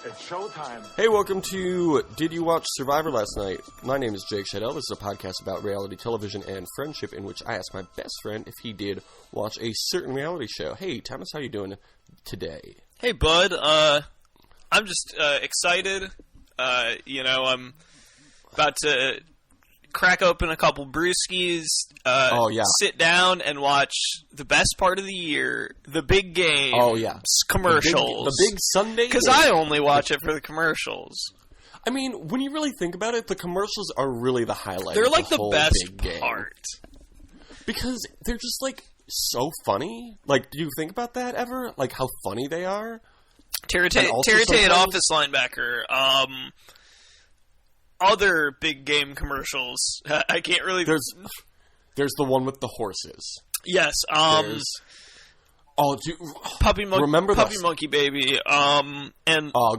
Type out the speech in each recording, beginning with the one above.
It's showtime. Hey, welcome to Did You Watch Survivor Last Night? My name is Jake Shadell. This is a podcast about reality television and friendship in which I ask my best friend if he did watch a certain reality show. Hey, Thomas, how you doing today? Hey, bud. I'm just excited. I'm about to crack open a couple brewskis, sit down and watch the best part of the year, the big game, commercials. The big Sunday because I only watch it for the commercials. I mean, when you really think about it, the commercials are really the highlight. They're of like the best big part. Because they're just, like, so funny. Like, do you think about that ever? Like, how funny they are? Terry Tate at Office Linebacker. Other big game commercials. I can't really... There's the one with the horses. Yes. Puppy Monkey Baby.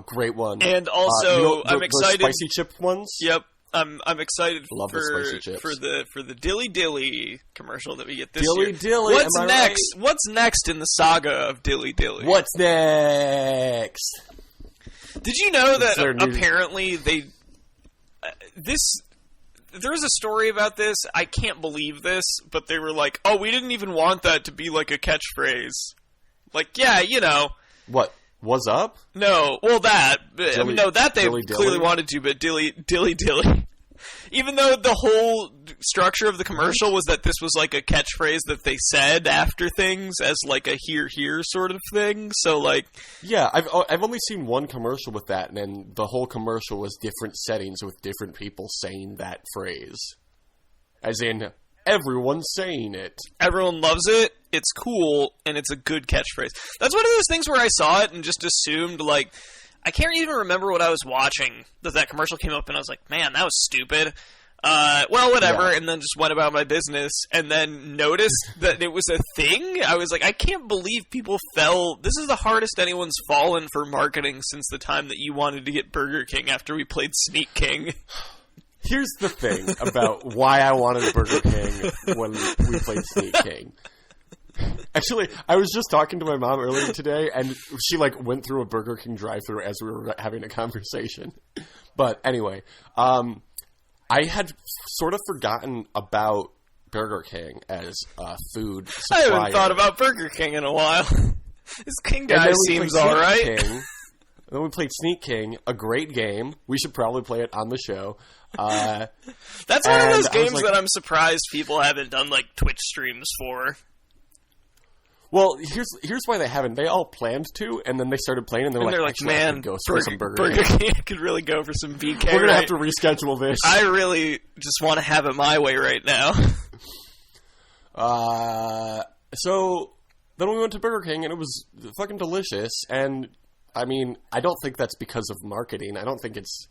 Great one. And also, I'm The excited... spicy chip ones? Yep. I'm excited Love for the spicy chips. for the Dilly Dilly commercial that we get this year. Dilly. What's next? Right? What's next in the saga of Dilly Dilly? What's next? Did you know that apparently there was a story about this. I can't believe this, but they were like, "Oh, we didn't even want that to be like a catchphrase." Like, yeah, you know. What? What's up? No, well that they clearly wanted to, but Dilly Dilly. Even though the whole structure of the commercial was that this was like a catchphrase that they said after things as like a here sort of thing. So like, yeah, I've only seen one commercial with that, and then the whole commercial was different settings with different people saying that phrase, as in everyone's saying it. Everyone loves it. It's cool, and it's a good catchphrase. That's one of those things where I saw it and just assumed, like, I can't even remember what I was watching that commercial came up, and I was like, man, that was stupid. Well, whatever, and then just went about my business, and then noticed that it was a thing. I was like, I can't believe people fell. This is the hardest anyone's fallen for marketing since the time that you wanted to get Burger King after we played Sneak King. Here's the thing about why I wanted Burger King when we played Sneak King. Actually, I was just talking to my mom earlier today, and she, like, went through a Burger King drive-thru as we were having a conversation. But anyway, I had sort of forgotten about Burger King as a food supplier. I haven't thought about Burger King in a while. This King guy seems all right. Then we played Sneak King, a great game. We should probably play it on the show. That's one of those games that I'm surprised people haven't done, like, Twitch streams for. Well, here's why they haven't. They all planned to, and then they started playing, and they're like, man, go for some Burger King. I could really go for some BK. We're going to have to reschedule this. I really just want to have it my way right now. So then we went to Burger King, and it was fucking delicious, and I mean, I don't think that's because of marketing. I don't think it's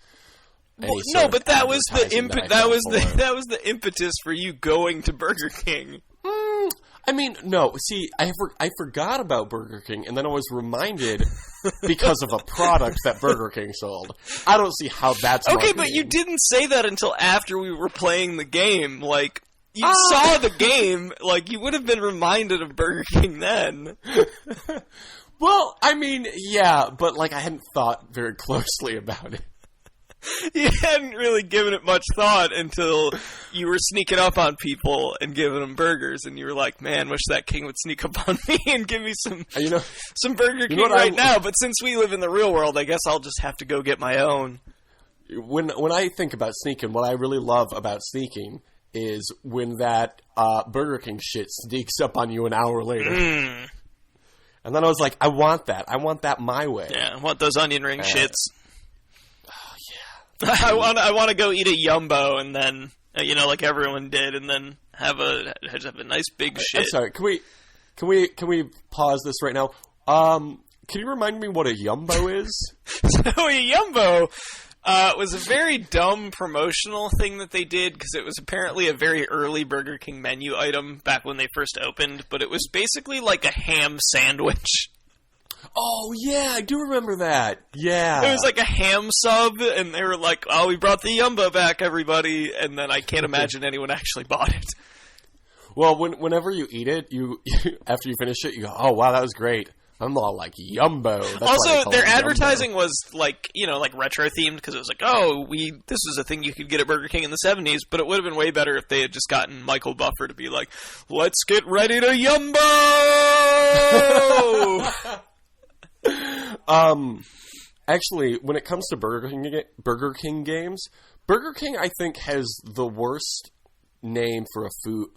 no, but that was the that was the impetus for you going to Burger King. I mean, no. See, I forgot about Burger King, and then I was reminded because of a product that Burger King sold. I don't see how that's okay, marketing. But you didn't say that until after we were playing the game. Like, you saw the game. Like, you would have been reminded of Burger King then. Well, I mean, yeah, but, like, I hadn't thought very closely about it. You hadn't really given it much thought until you were sneaking up on people and giving them burgers, and you were like, man, wish that king would sneak up on me and give me some Burger King now. But since we live in the real world, I guess I'll just have to go get my own. When I think about sneaking, what I really love about sneaking is when that Burger King shit sneaks up on you an hour later. And then I was like, I want that. I want that my way. Yeah, I want those onion ring shits. I want to go eat a Yumbo and then, like everyone did, and then have a nice big shit. I'm sorry. Can we pause this right now? Can you remind me what a Yumbo is? So a Yumbo was a very dumb promotional thing that they did because it was apparently a very early Burger King menu item back when they first opened, but it was basically like a ham sandwich. Oh, yeah, I do remember that. Yeah. It was like a ham sub, and they were like, oh, we brought the Yumbo back, everybody, and then I can't imagine anyone actually bought it. Well, whenever you eat it, you after you finish it, you go, oh, wow, that was great. I'm all like, Yumbo. That's why they Also, call their it Yumbo. advertising was like, like retro themed because it was like, this was a thing you could get at Burger King in the 70s, but it would have been way better if they had just gotten Michael Buffer to be like, let's get ready to Yumbo! Actually, when it comes to Burger King games, Burger King, I think, has the worst name for a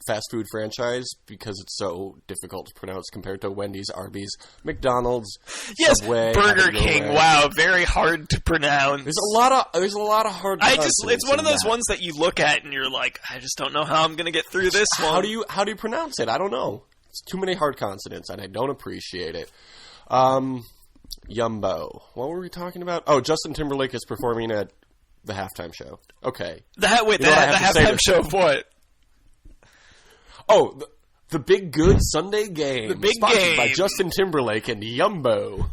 fast food franchise because it's so difficult to pronounce compared to Wendy's, Arby's, McDonald's, yes, Subway, Burger King. Wow, very hard to pronounce. There's a lot of hard. It's one of those ones that you look at and you're like, I just don't know how I'm going to get through this one. How do you pronounce it? I don't know. It's too many hard consonants, and I don't appreciate it. Yumbo. What were we talking about? Oh, Justin Timberlake is performing at the halftime show. Okay. The halftime show of what? Oh, the Big Good Sunday Game. The big sponsored game. by Justin Timberlake and Yumbo.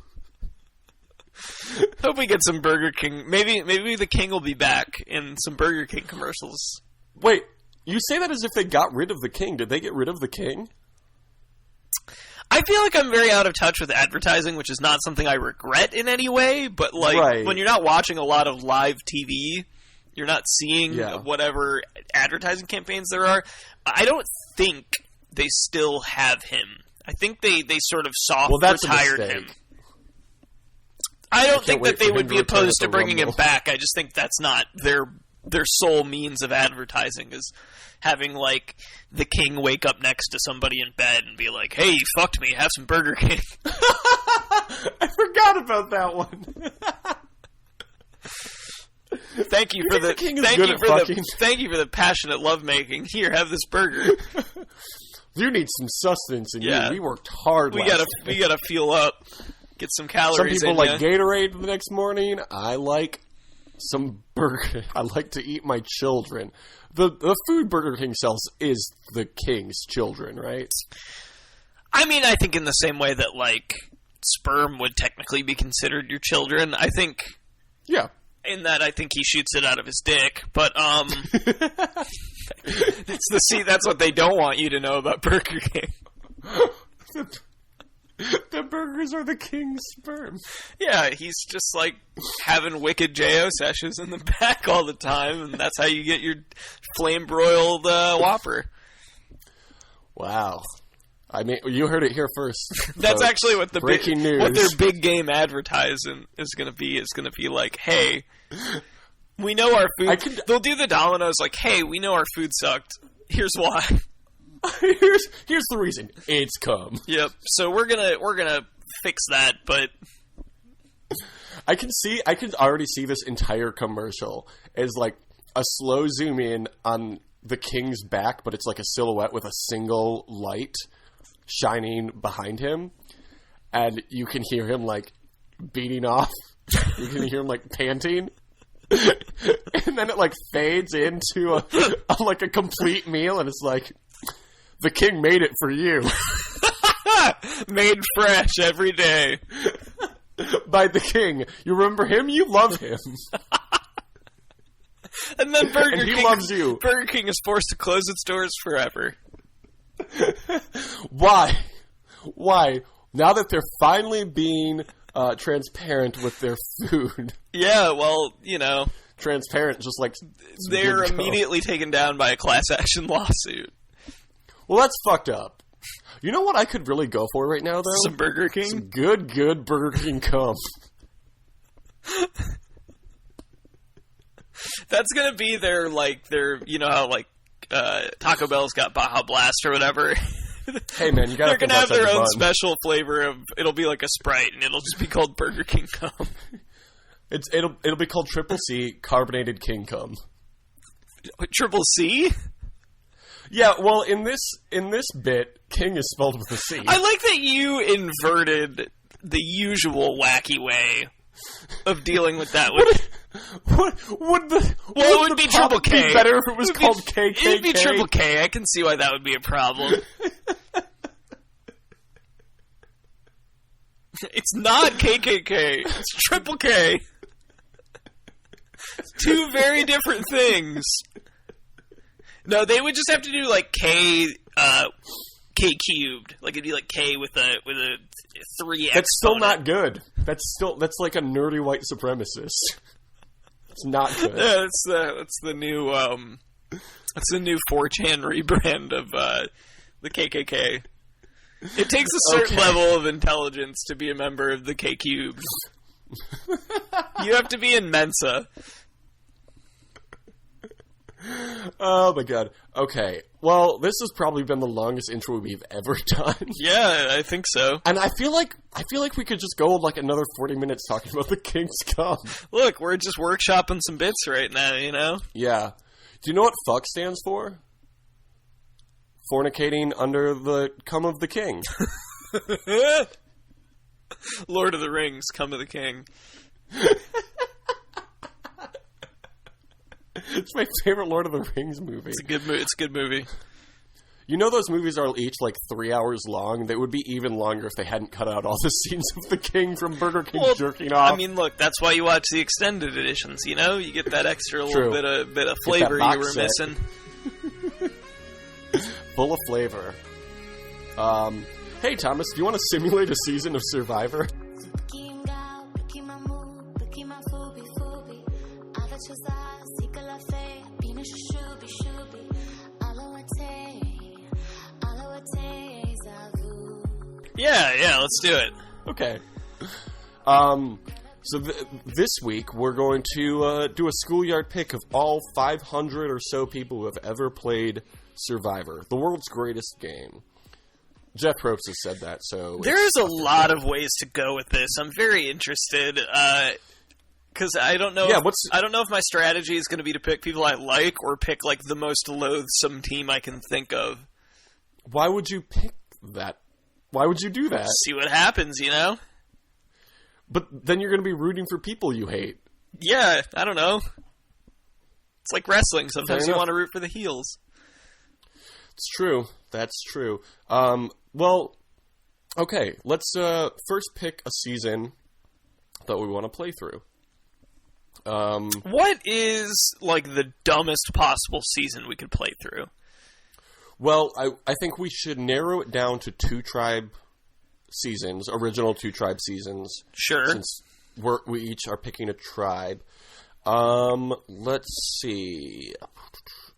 Hope we get some Burger King. Maybe the King will be back in some Burger King commercials. Wait, you say that as if they got rid of the King. Did they get rid of the King? I feel like I'm very out of touch with advertising, which is not something I regret in any way, but when you're not watching a lot of live TV, you're not seeing whatever advertising campaigns there are. I don't think they still have him. I think they sort of retired him. I don't think that they would be opposed to bringing him back. I just think that's not their sole means of advertising is having, like, the King wake up next to somebody in bed and be like, hey, you fucked me, have some Burger King. I forgot about that one. Thank you for the passionate lovemaking. Here, have this burger. You need some sustenance in you. We worked hard. We gotta fuel up, get some calories. Some people like Gatorade the next morning. I like some burger. I like to eat my children. The food Burger King sells is the King's children, right? I mean, I think in the same way that, like, sperm would technically be considered your children. I think, in that I think he shoots it out of his dick, but that's what they don't want you to know about Burger King. The burgers are the King's sperm. Yeah, he's just like having wicked JO sessions in the back all the time, and that's how you get your flame-broiled Whopper. Wow. I mean, you heard it here first. That's actually what breaking news. What their big game advertising is going to be. Is going to be like, hey, we know our food. They'll do the Domino's like, hey, we know our food sucked. Here's why. Here's the reason. It's cum. Yep. So we're gonna fix that, but I can already see this entire commercial as like a slow zoom in on the King's back, but it's like a silhouette with a single light shining behind him, and you can hear him like beating off. You can hear him like panting. And then it like fades into a complete meal, and it's like, the King made it for you. Made fresh every day. By the King. You remember him? You love him. And then Burger King loves you. Burger King is forced to close its doors forever. Why? Now that they're finally being transparent with their food. Yeah, well, you know. Transparent, just like... They're immediately taken down by a class action lawsuit. Well, that's fucked up. You know what I could really go for right now, though? Some Burger King? Some good Burger King cum. That's gonna be their, you know how, Taco Bell's got Baja Blast or whatever? Hey, man, you gotta They're gonna have their own special flavor of, it'll be like a Sprite, and it'll just be called Burger King cum. It'll be called Triple C Carbonated King cum. Triple C? Yeah, well, in this bit, King is spelled with a C. I like that you inverted the usual wacky way of dealing with that. It would be Triple K. Be better if it was called KKK. It would be Triple K. I can see why that would be a problem. It's not KKK. It's Triple K. Two very different things. No, they would just have to do K cubed. Like it'd be like K with a 3 That's still not good. That's like a nerdy white supremacist. It's not good. Yeah, that's the new 4chan rebrand of the KKK. It takes a certain level of intelligence to be a member of the K-Cube. You have to be in Mensa. Oh my god. Okay. Well, this has probably been the longest intro we've ever done. Yeah, I think so. And I feel like we could just go like another 40 minutes talking about the King's Come. Look, we're just workshopping some bits right now, you know? Yeah. Do you know what fuck stands for? Fornicating under the cum of the king. Lord of the Rings, come of the king. It's my favorite Lord of the Rings movie. It's a good movie. You know those movies are each like 3 hours long? They would be even longer if they hadn't cut out all the scenes of the king from Burger King jerking off. I mean, look, that's why you watch the extended editions, you know? You get that extra little bit of flavor you were missing. Full of flavor. Hey, Thomas, do you want to simulate a season of Survivor? Yeah, let's do it. Okay. So this week we're going to do a schoolyard pick of all 500 or so people who have ever played Survivor, the world's greatest game. Jeff Probst has said that, so... There's a lot of ways to go with this. I'm very interested, because I don't know I don't know if my strategy is going to be to pick people I like or pick, like, the most loathsome team I can think of. Why would you pick that? Why would you do that? See what happens, you know? But then you're going to be rooting for people you hate. Yeah, I don't know. It's like wrestling. Sometimes you want to root for the heels. It's true. That's true. Well, okay. Let's first pick a season that we want to play through. What is, like, the dumbest possible season we could play through? Well, I think we should narrow it down to 2 tribe seasons, original 2 tribe seasons. Sure. Since we each are picking a tribe. Let's see.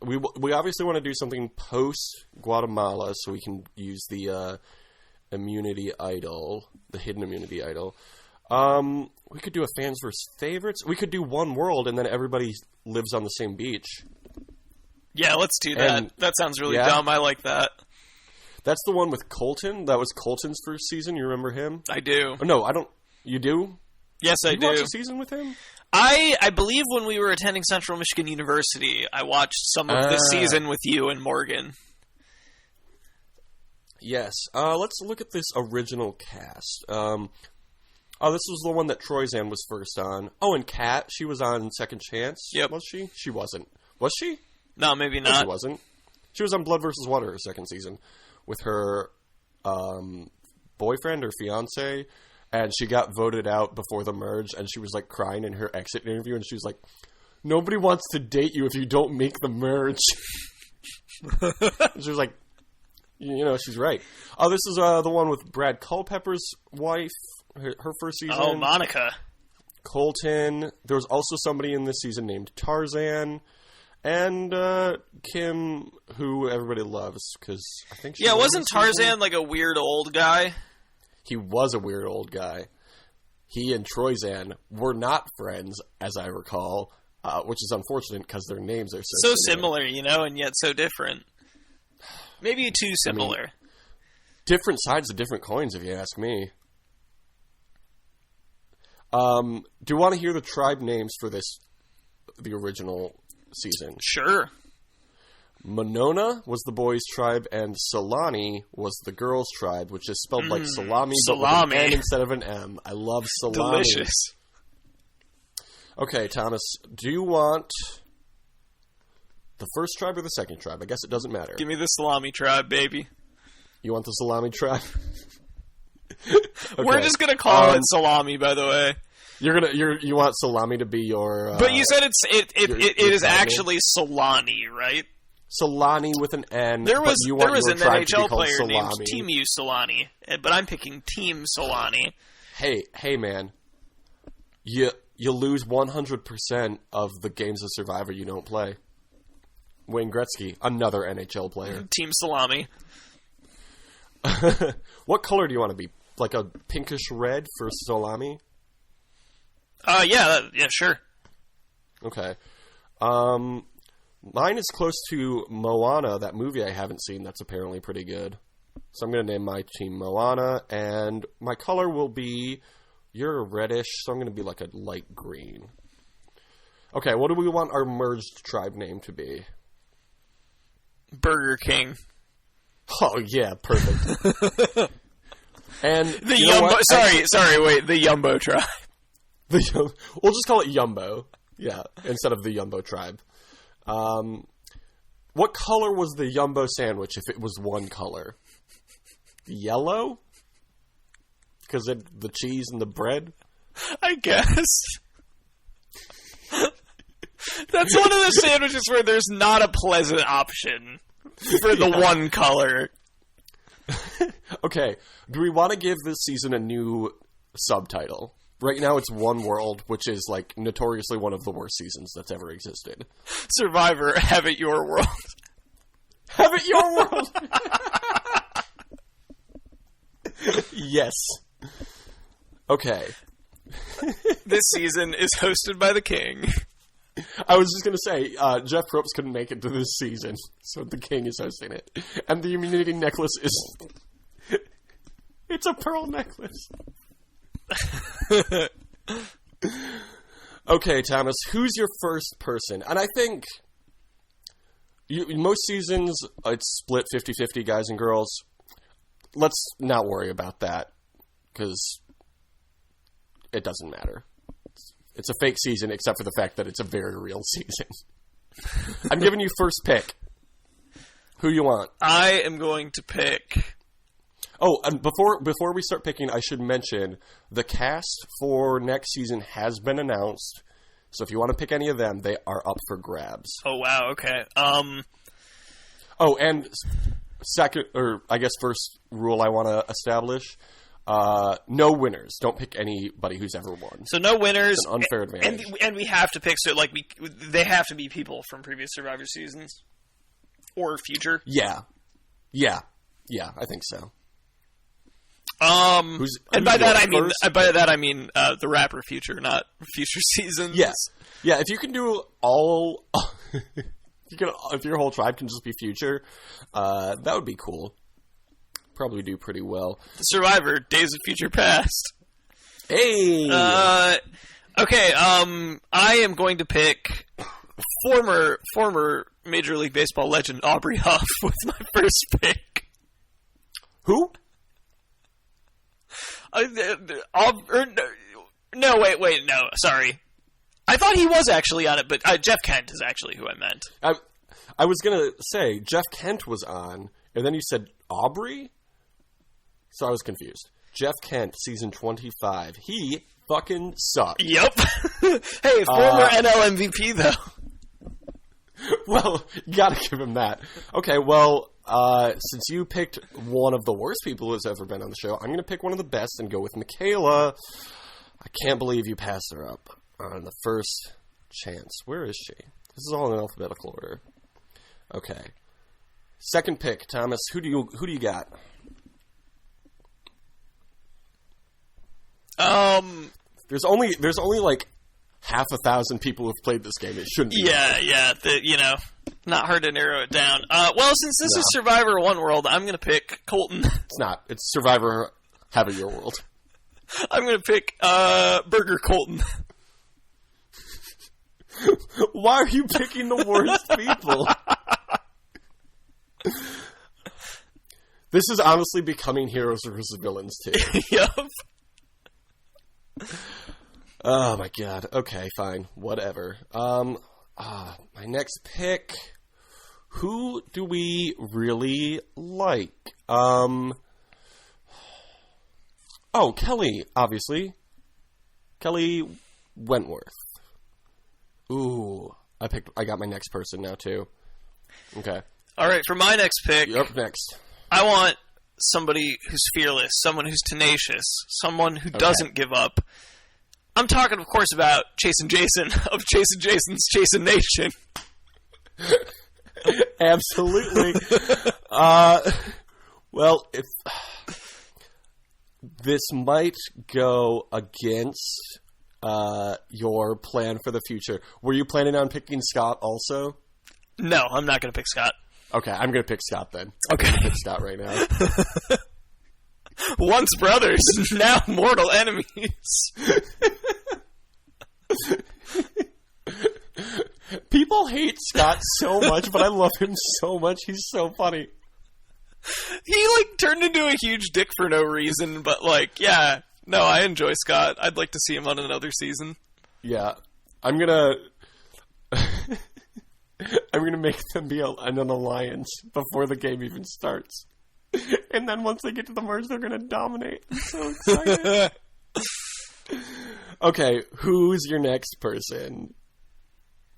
We obviously want to do something post Guatemala, so we can use the immunity idol, the hidden immunity idol. We could do a fans versus favorites. We could do one world, and then everybody lives on the same beach. Yeah, let's do that. And, that sounds really dumb. I like that. That's the one with Colton. That was Colton's first season. You remember him? I do. Oh, no, I don't. You do? Yes, I do. Did you watch a season with him? I believe when we were attending Central Michigan University, I watched some of this season with you and Morgan. Yes. Let's look at this original cast. This was the one that Troyzan was first on. Oh, and Kat, she was on Second Chance. Yep. Was she? She wasn't. Was she? No, maybe not. No, she wasn't. She was on Blood vs. Water, her second season, with her boyfriend or fiance, and she got voted out before the merge, and she was, like, crying in her exit interview, and she was like, nobody wants to date you if you don't make the merge. She was like, you know, she's right. Oh, this is the one with Brad Culpepper's wife, her first season. Oh, Monica. Colton. There was also somebody in this season named Tarzan. And Kim, who everybody loves, because I think she wasn't Tarzan like a weird old guy? He was a weird old guy. He and Troyzan were not friends, as I recall, which is unfortunate because their names are so similar, you know, and yet so different. Maybe too similar. I mean, different sides of different coins, if you ask me. Do you want to hear the tribe names for the original season? Sure. Monona was the boys' tribe, and Solani was the girls' tribe, which is spelled like salami, but with an N instead of an M. I love salami. Delicious. Okay, Thomas, do you want the first tribe or the second tribe? I guess it doesn't matter. Give me the salami tribe, baby. You want the salami tribe? Okay. We're just gonna call it salami, by the way. You want salami to be your... but you said it is actually Solani, right? Solani with an N. There was but you want an tribe to be NHL called player named Salami. Timu Solani, but I'm picking Team Solani. Hey, man. You lose 100% of the games of Survivor you don't play. Wayne Gretzky, another NHL player. Team Salami. What color do you want to be? Like a pinkish red for Salami? Yeah, sure. Okay. Mine is close to Moana, that movie I haven't seen that's apparently pretty good. So I'm going to name my team Moana, and my color will be, you're reddish, so I'm going to be like a light green. Okay, what do we want our merged tribe name to be? Burger King. Oh, yeah, perfect. And the Yumbo, the Yumbo tribe. We'll just call it Yumbo, yeah, instead of the Yumbo tribe. What color was the Yumbo sandwich if it was one color? Yellow? Because the cheese and the bread? I guess. That's one of the sandwiches where there's not a pleasant option for the one color. Okay, do we want to give this season a new subtitle? Right now it's One World, which is like notoriously one of the worst seasons that's ever existed. Survivor, have it your world. Have it your world! Yes. Okay. This season is hosted by the King. I was just going to say, Jeff Probst couldn't make it to this season, so the King is hosting it. And the immunity necklace is... It's a pearl necklace. Okay, Thomas, who's your first person? And I think most seasons it's split 50-50 guys and girls. Let's not worry about that because it doesn't matter. It's a fake season except for the fact that it's a very real season. I'm giving you first pick. Who you want? I am going to pick... Oh, and before we start picking, I should mention the cast for next season has been announced. So if you want to pick any of them, they are up for grabs. Oh, wow, okay. Oh, and second, or I guess first rule I want to establish, no winners. Don't pick anybody who's ever won. So no winners. It's an unfair advantage. And we have to pick, so like they have to be people from previous Survivor seasons. Or future. Yeah, I think so. And by that I mean the rapper Future, not future seasons. Yes, yeah. If you can do all, if your whole tribe can just be Future, that would be cool. Probably do pretty well. Survivor: Days of Future Past. Hey. Okay. I am going to pick former Major League Baseball legend Aubrey Huff with my first pick. Who? No, sorry. I thought he was actually on it, but Jeff Kent is actually who I meant. I was going to say Jeff Kent was on, and then you said Aubrey? So I was confused. Jeff Kent, season 25. He fucking sucked. Yep. Hey, former NL MVP, though. Well, you gotta give him that. Okay, well, since you picked one of the worst people who's ever been on the show, I'm going to pick one of the best and go with Michaela. I can't believe you passed her up on the first chance. Where is she? This is all in alphabetical order. Okay. Second pick, Thomas. Who do you got? There's only like 1,000 people who've played this game. It shouldn't be. Yeah. Not hard to narrow it down. Well, since this is Survivor One World, I'm going to pick Colton. It's not. It's Survivor Have It Your World. I'm going to pick Burger Colton. Why are you picking the worst people? This is honestly becoming Heroes versus Villains too. Yep. Oh my god. Okay, fine. Whatever. My next pick. Who do we really like? Oh, Kelly, obviously. Kelly Wentworth. Ooh, I got my next person now too. Okay. All right, for my next pick, You're up next. I want somebody who's fearless, someone who's tenacious, someone who doesn't give up. I'm talking, of course, about Chasin' Jason of Chasin' Jason's Chasin' Nation. Absolutely. Well, if this might go against your plan for the future. Were you planning on picking Scott also? No, I'm not going to pick Scott. Okay, I'm going to pick Scott then. Okay. I'm going to pick Scott right now. Once brothers, now mortal enemies. People hate Scott so much, but I love him so much. He's so funny. He, turned into a huge dick for no reason, but, yeah. No, I enjoy Scott. I'd like to see him on another season. Yeah. I'm gonna make them be an alliance before the game even starts. And then once they get to the merge, they're gonna dominate. I'm so excited. Okay, who's your next person?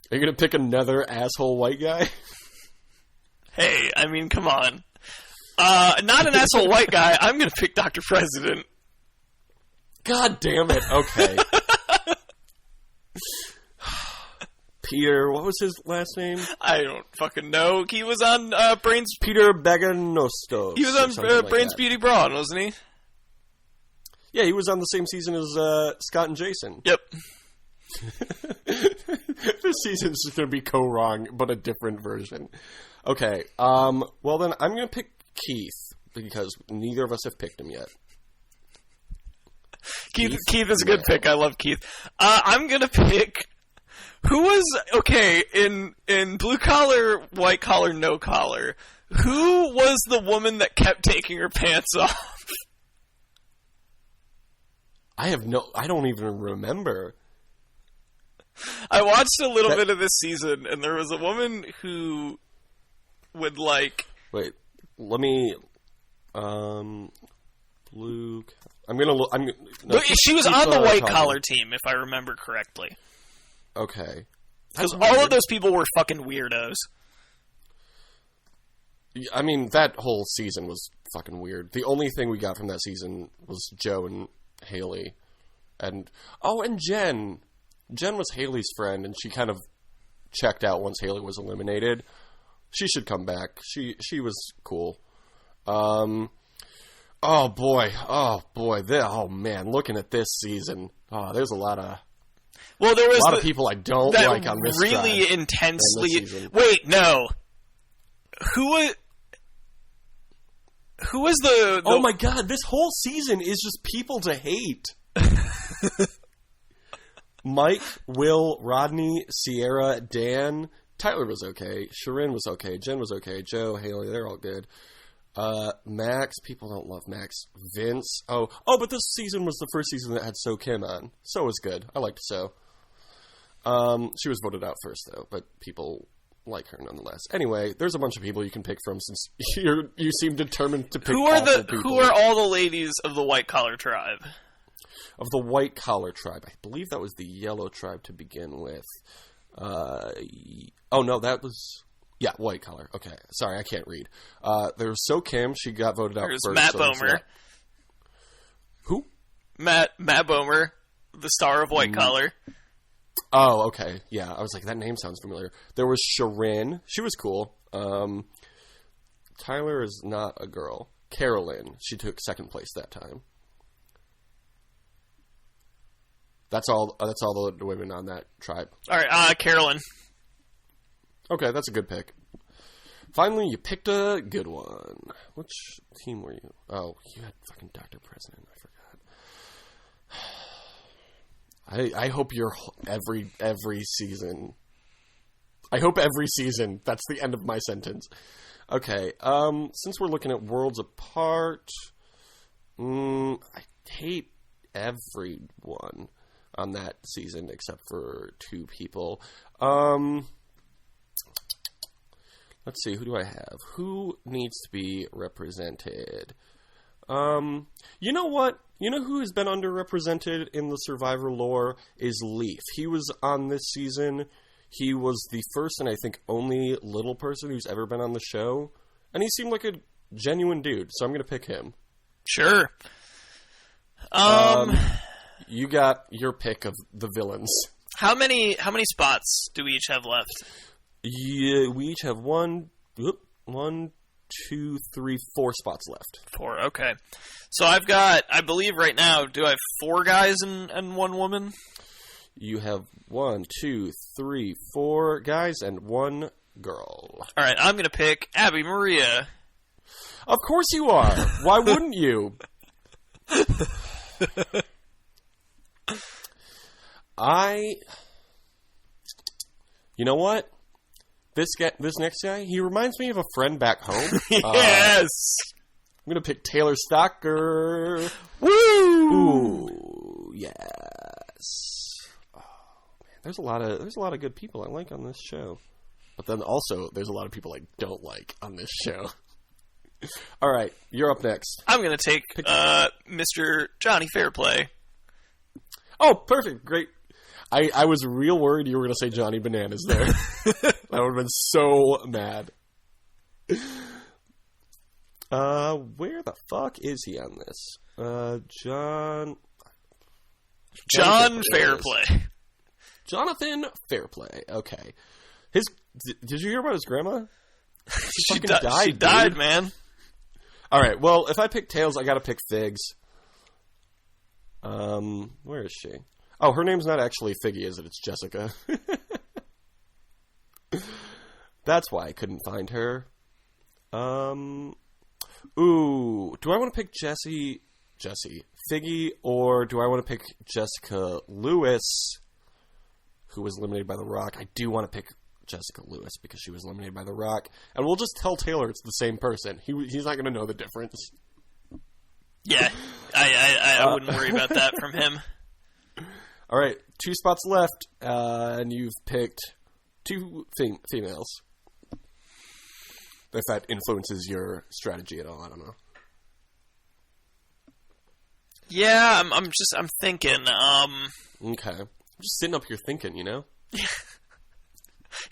Are you gonna pick another asshole white guy? Hey, I mean, come on. Not an asshole white guy. I'm gonna pick Dr. President. God damn it. Okay. Peter, what was his last name? I don't fucking know. He was on Brains. Peter Baganostos. He was on Brains Beauty Brawn, wasn't he? Yeah, he was on the same season as Scott and Jason. Yep. This season's just going to be wrong, but a different version. Okay. Well, then I'm going to pick Keith because neither of us have picked him yet. Keith is a good pick. I love Keith. I'm going to pick... Who was... Okay, in Blue Collar, White Collar, No Collar, who was the woman that kept taking her pants off? I don't even remember. I watched a little bit of this season, and there was a woman who would Wait, let me... Blue... I'm gonna look... she was on the White Collar team, if I remember correctly. Okay. Because all of those people were fucking weirdos. I mean, that whole season was fucking weird. The only thing we got from that season was Joe and Haley. And Jen. Jen was Haley's friend, and she kind of checked out once Haley was eliminated. She should come back. She was cool. Oh boy. Oh man, looking at this season, there's a lot of there was a lot of people I don't like on this really tribe intensely. Wait, no. Who was the? Oh my god! This whole season is just people to hate. Mike, Will, Rodney, Sierra, Dan, Tyler was okay. Sharon was okay. Jen was okay. Joe, Haley, they're all good. Max, people don't love Max. Vince, but this season was the first season that had So Kim on. So was good. I liked So. She was voted out first though, but people like her nonetheless. Anyway, there's a bunch of people you can pick from since you seem determined to pick. Who are all the ladies of the White Collar tribe? Of the White Collar tribe, I believe that was the Yellow tribe to begin with. That was White Collar. Okay, sorry, I can't read. There was So Kim. She got voted out There's first. Matt Bomer. Who? Matt Bomer, the star of White Collar. Oh, okay. Yeah, I was like, that name sounds familiar. There was Sharon. She was cool. Tyler is not a girl. Carolyn. She took second place that time. That's all the women on that tribe. All right, Carolyn. Okay, that's a good pick. Finally, you picked a good one. Which team were you? Oh, you had fucking Dr. President. I forgot. I hope you're every season. I hope every season. That's the end of my sentence. Okay, since we're looking at Worlds Apart, I hate everyone on that season except for two people. Let's see, who do I have? Who needs to be represented? You know what? You know who has been underrepresented in the Survivor lore is Leaf. He was on this season. He was the first and I think only little person who's ever been on the show, and he seemed like a genuine dude, so I'm going to pick him. Sure. You got your pick of the villains. How many spots do we each have left? Yeah, we each have 1, 2, 3, 4 spots left. 4, okay. So I've got, I believe right now, do I have 4 guys and 1 woman? You have 1, 2, 3, 4 guys and 1 girl. All right, I'm going to pick Abby Maria. Of course you are. Why wouldn't you? You know what? This next guy, he reminds me of a friend back home. Yes! I'm going to pick Taylor Stocker. Woo! Ooh, yes. Oh, man, there's a lot of good people I like on this show. But then also, there's a lot of people I don't like on this show. All right, you're up next. I'm going to take Mr. Johnny Fairplay. Oh, perfect. Great. I was real worried you were going to say Johnny Bananas there. I would have been so mad. Where the fuck is he on this? John Fairplay. Jonathan Fairplay. Okay. Did you hear about his grandma? She died, man. All right. Well, if I pick Tails, I got to pick Figs. Where is she? Oh, her name's not actually Figgy, is it? It's Jessica. That's why I couldn't find her. Ooh, do I want to pick Jesse, Figgy, or do I want to pick Jessica Lewis, who was eliminated by The Rock? I do want to pick Jessica Lewis because she was eliminated by The Rock, and we'll just tell Taylor it's the same person. He's not going to know the difference. Yeah, I wouldn't worry about that from him. All right, 2 spots left, and you've picked 2 females. If that influences your strategy at all, I don't know. Yeah, I'm thinking. Okay, I'm just sitting up here thinking, you know. You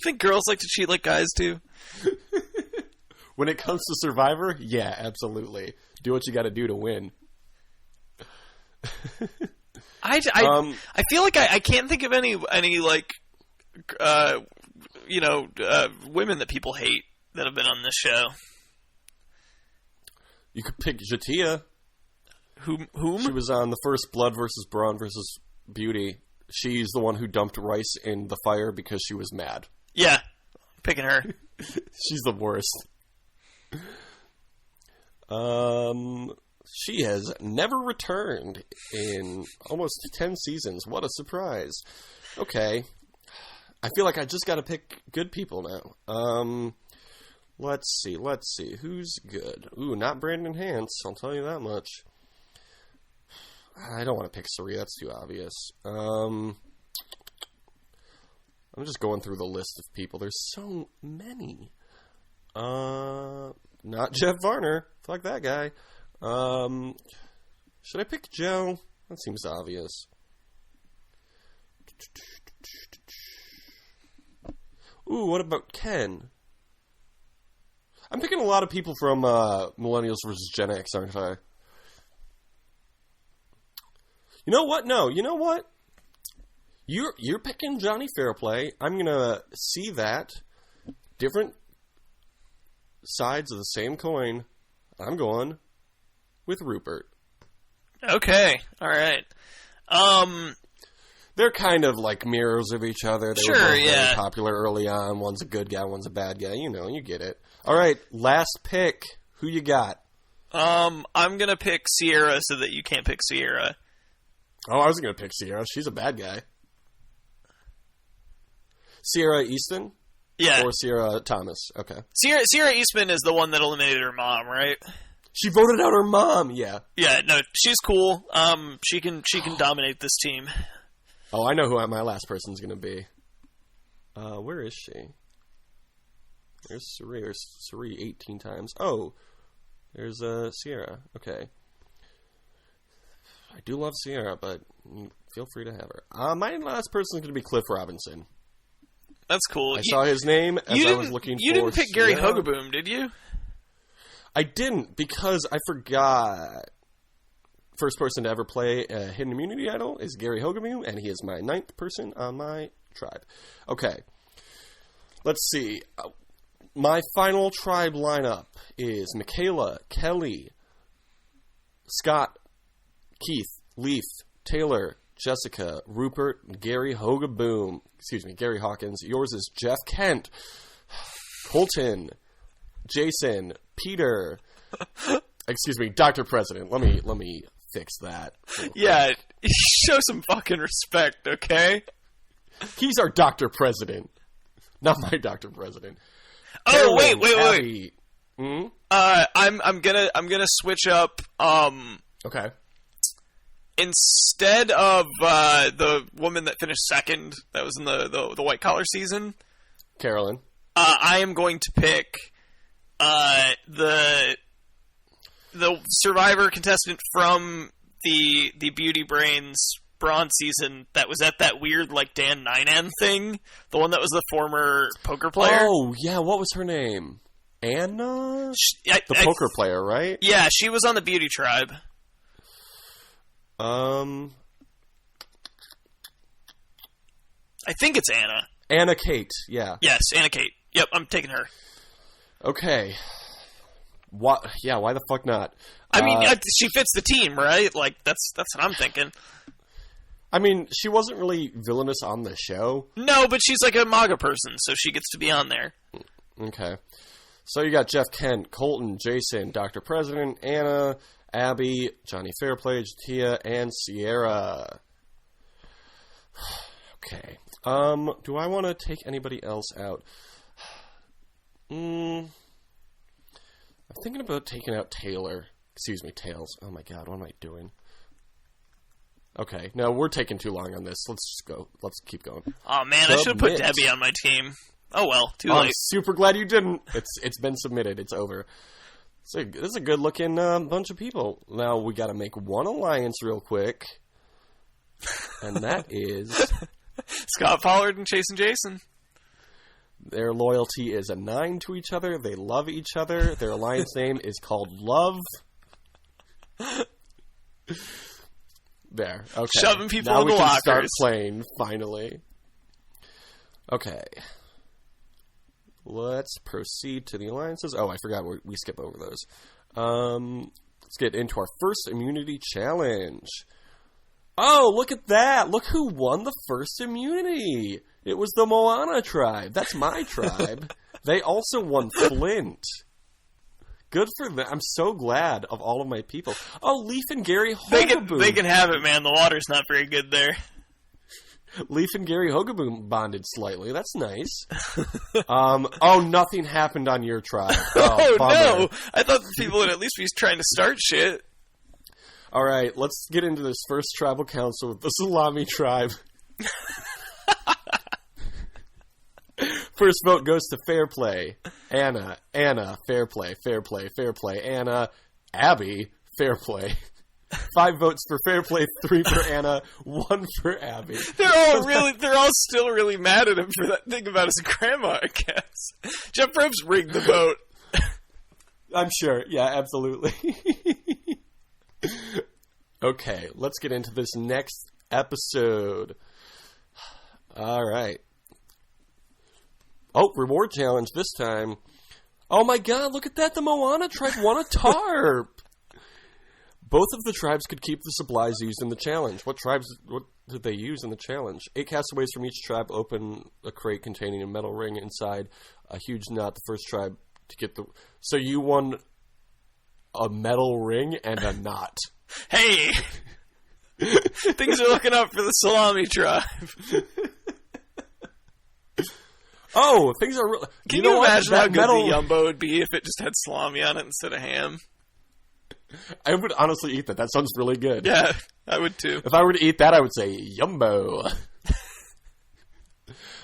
think girls like to cheat like guys do? When it comes to Survivor, yeah, absolutely. Do what you got to do to win. I feel like I can't think of any like women that people hate that have been on this show. You could pick Jatia. Whom? She was on the first Blood versus Brawn versus Beauty. She's the one who dumped rice in the fire because she was mad. Yeah, picking her. She's the worst. She has never returned in almost 10 seasons. What a surprise. Okay. I feel like I just got to pick good people now. Let's see. Who's good? Ooh, not Brandon Hance. I'll tell you that much. I don't want to pick Saria. That's too obvious. I'm just going through the list of people. There's so many. Not Jeff Varner. Fuck that guy. Should I pick Joe? That seems obvious. Ooh, what about Ken? I'm picking a lot of people from Millennials vs. Gen X, aren't I? You know what? No, you know what? You're picking Johnny Fairplay. I'm gonna see that. Different sides of the same coin. I'm going with Rupert. Okay, all right. They're kind of like mirrors of each other. They were both very popular early on. One's a good guy, one's a bad guy. You know, you get it. All right, last pick. Who you got? I'm gonna pick Sierra so that you can't pick Sierra. Oh, I was gonna pick Sierra. She's a bad guy. Sierra Easton? Yeah. Or Sierra Thomas? Okay. Sierra Eastman is the one that eliminated her mom, right? She voted out her mom. Yeah. Yeah. No, she's cool. She can dominate this team. Oh, I know who my last person's gonna be. Where is she? There's Suri. There's Suri 18 times. Oh, there's Sierra. Okay. I do love Sierra, but feel free to have her. My last person's gonna be Cliff Robinson. That's cool. I saw his name as I was looking for... You didn't pick Gary Hogaboom, did you? I didn't, because I forgot. First person to ever play a Hidden Immunity Idol is Gary Hogaboom, and he is my 9th person on my tribe. Okay. Let's see. My final tribe lineup is Michaela, Kelly, Scott, Keith, Leaf, Taylor, Jessica, Rupert, Gary Hogaboom. Excuse me, Gary Hawkins. Yours is Jeff Kent, Colton, Jason, Peter. Excuse me, Dr. President. Let me fix that. Yeah, show some fucking respect, okay? He's our Dr. President, not my Dr. President. Oh, Carolyn, wait. Abby. Hmm? I'm gonna switch up. Okay. Instead of the woman that finished second, that was in the white collar season, Carolyn. I am going to pick the Survivor contestant from the Beauty Brains bronze season that was at that weird like Dan Ninan thing, the one that was the former poker player. Oh yeah, what was her name? Anna, the poker player, right? Yeah, she was on the Beauty Tribe. I think it's Anna. Anna Kate, yeah. Yes, Anna Kate. Yep, I'm taking her. Okay. What? Yeah, why the fuck not? I mean, she fits the team, right? Like, that's what I'm thinking. I mean, she wasn't really villainous on the show. No, but she's like a MAGA person, so she gets to be on there. Okay. So you got Jeff Kent, Colton, Jason, Dr. President, Anna, Abby, Johnny Fairplay, Tia, and Sierra. Okay. Do I want to take anybody else out? I'm thinking about taking out Taylor. Excuse me, Tails. Oh my god, what am I doing? Okay, no, we're taking too long on this. Let's just go. Let's keep going. Oh man, I should have put Debbie on my team. Oh well, too late. I'm super glad you didn't. It's been submitted. It's over. This is a good looking bunch of people. Now we got to make one alliance real quick, and that is Scott Pollard and Chase and Jason. Their loyalty is a 9 to each other. They love each other. Their alliance name is called Love. There. Okay. Shoving people now in we the can lockers. start playing, finally. Okay. Let's proceed to the alliances. Oh, I forgot we skip over those. Let's get into our first immunity challenge. Oh, look at that. Look who won the first immunity. It was the Moana tribe. That's my tribe. They also won Flint. Good for them. I'm so glad of all of my people. Oh, Leaf and Gary Hogaboom. They can have it, man. The water's not very good there. Leaf and Gary Hogaboom bonded slightly. That's nice. Oh, nothing happened on your tribe. Oh, no. I thought the people would at least be trying to start shit. All right, let's get into this first tribal council with the Salami tribe. First vote goes to Fair Play. Anna, Fair Play, Anna, Abby, Fair Play. 5 votes for Fair Play, 3 for Anna, 1 for Abby. They're all still really mad at him for that thing about his grandma, I guess. Jeff Probst rigged the vote. I'm sure. Yeah, absolutely. Okay, let's get into this next episode. All right. Oh, reward challenge this time. Oh my god, look at that. The Moana tribe won a tarp. Both of the tribes could keep the supplies used in the challenge. What did they use in the challenge? 8 castaways from each tribe open a crate containing a metal ring inside a huge knot. The first tribe to get the... So you won a metal ring and a knot. Hey! Things are looking up for the Salami tribe. Oh, things are really... Can you imagine how good the Yumbo would be if it just had salami on it instead of ham? I would honestly eat that. That sounds really good. Yeah, I would too. If I were to eat that, I would say Yumbo.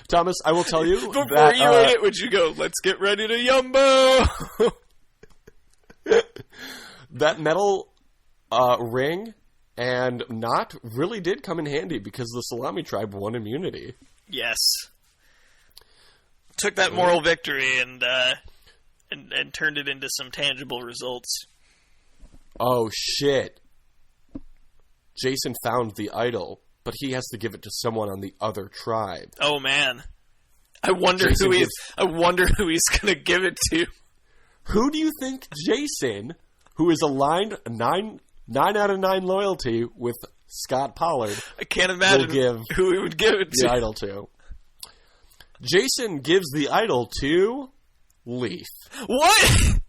Thomas, I will tell you Before that... you ate it, would you go, let's get ready to Yumbo? That metal ring and knot really did come in handy because the Salami tribe won immunity. Yes. took that moral victory and turned it into some tangible results. Oh, shit. Jason found the idol, but he has to give it to someone on the other tribe. Oh, man. I wonder who he's going to give it to. Who do you think Jason, who is aligned 9 out of 9 loyalty with Scott Pollard, I can't imagine who he would give it to. The idol to. Jason gives the idol to Leaf. What?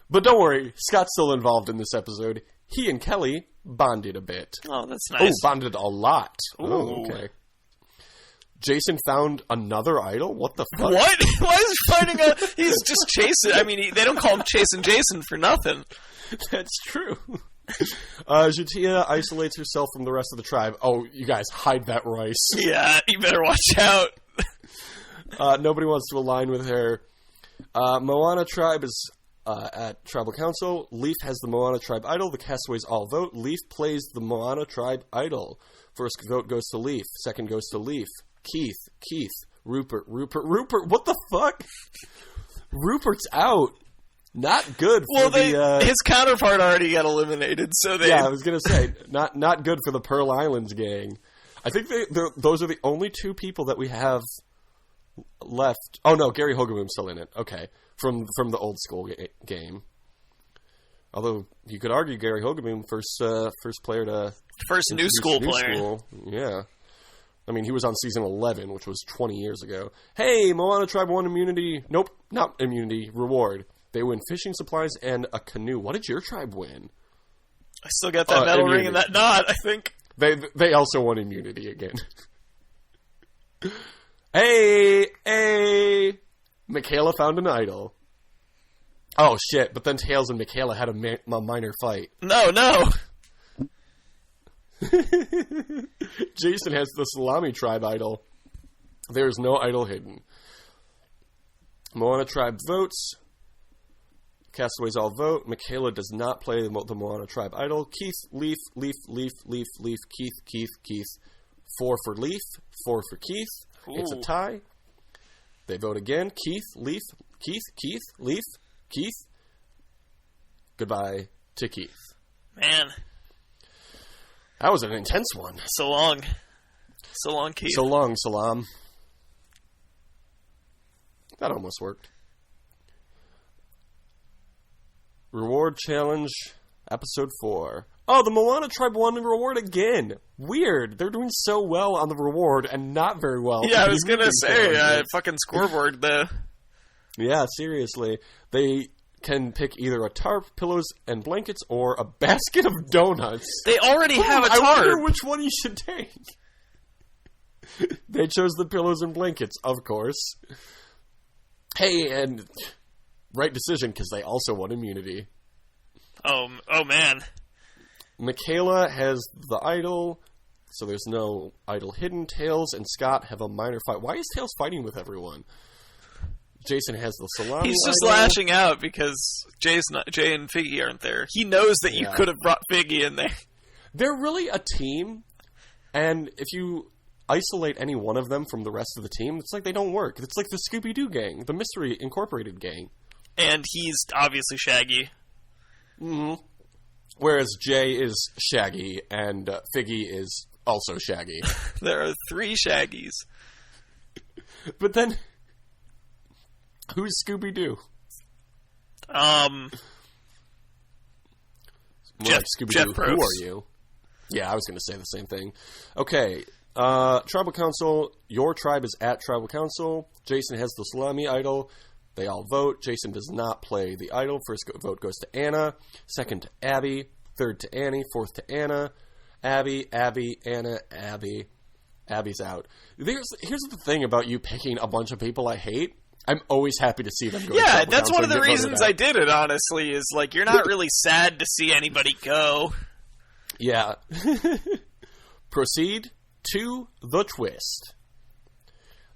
But don't worry, Scott's still involved in this episode. He and Kelly bonded a bit. Oh, that's nice. Oh, bonded a lot. Ooh. Oh, okay. Jason found another idol? What the fuck? What? Why is he finding a... He's just chasing... I mean, they don't call him Chasing Jason for nothing. That's true. Jatia isolates herself from the rest of the tribe. Oh, you guys, hide that rice. Yeah, you better watch out. Nobody wants to align with her. Moana tribe is at tribal council. Leaf has the Moana tribe idol. The castaways all vote. Leaf plays the Moana tribe idol. First vote goes to Leaf. Second goes to Leaf. Keith, Rupert. What the fuck? Rupert's out. Not good for his counterpart already got eliminated, so they... Yeah, I was going to say, not good for the Pearl Islands gang. I think those are the only 2 people that we have left. Oh, no, Gary Hogaboom's still in it. Okay, from the old school game. Although, you could argue Gary Hogaboom, first player to... First new school player. Yeah. I mean, he was on season 11, which was 20 years ago. Hey, Moana Tribe won immunity. Nope, not immunity. Reward. They win fishing supplies and a canoe. What did your tribe win? I still got that medal ring and that knot, I think. They also won immunity again. Hey! Michaela found an idol. Oh, shit. But then Tails and Michaela had a minor fight. No. Jason has the Salami tribe idol. There is no idol hidden. Moana tribe votes. Castaways all vote. Michaela does not play the Moana tribe idol. Keith, Leaf, Keith. 4 for Leaf, 4 for Keith. Ooh. It's a tie. They vote again. Keith, Leaf, Keith. Goodbye to Keith. Man. That was an intense one. So long, Keith. So long, Salam. That almost worked. Reward challenge, episode 4. Oh, the Moana tribe won the reward again. Weird. They're doing so well on the reward and not very well. Yeah, I was going to say, fucking scoreboard. Yeah, seriously. They can pick either a tarp, pillows, and blankets, or a basket of donuts. They already have a tarp. I wonder which one you should take. They chose the pillows and blankets, of course. Hey, and right decision, because they also won immunity. Oh man. Michaela has the idol, so there's no idol hidden. Tails and Scott have a minor fight. Why is Tails fighting with everyone? Jason has the salami. He's just idol. lashing out because Jay and Figgy aren't there. He knows that you could have brought Figgy in there. They're really a team, and if you isolate any one of them from the rest of the team, it's like they don't work. It's like the Scooby-Doo gang, the Mystery Incorporated gang. And he's obviously Shaggy. Mm-hmm. Whereas Jay is Shaggy, and Figgy is also Shaggy. There are 3 Shaggies. But then, who's Scooby-Doo? Jeff, like Scooby-Doo, Jeff who Probst. are you? Yeah, I was going to say the same thing. Okay, Tribal Council, your tribe is at Tribal Council. Jason has the salami idol. They all vote. Jason does not play the idol. First vote goes to Anna. Second to Abby. Third to Annie. Fourth to Anna. Abby, Anna, Abby. Abby's out. Here's the thing about you picking a bunch of people I hate. I'm always happy to see them go. Yeah, that's one of the reasons I did it, honestly, is like you're not really sad to see anybody go. Yeah. Proceed to the twist.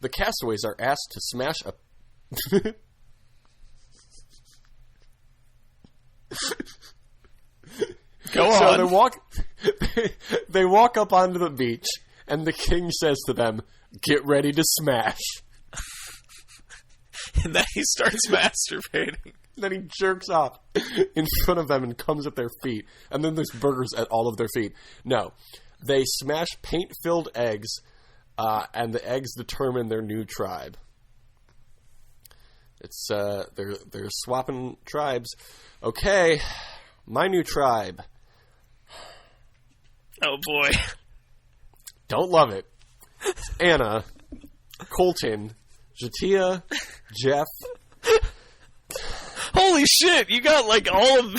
The castaways are asked to smash a... Go on. So they walk up onto the beach, and the king says to them, get ready to smash. And then he starts masturbating. Then he jerks off in front of them and comes at their feet. And then there's burgers at all of their feet. No. They smash paint-filled eggs, and the eggs determine their new tribe. It's they're swapping tribes. Okay, my new tribe. Oh boy. Don't love it. It's Anna, Colton, Jatia, Jeff. Holy shit, you got like all of...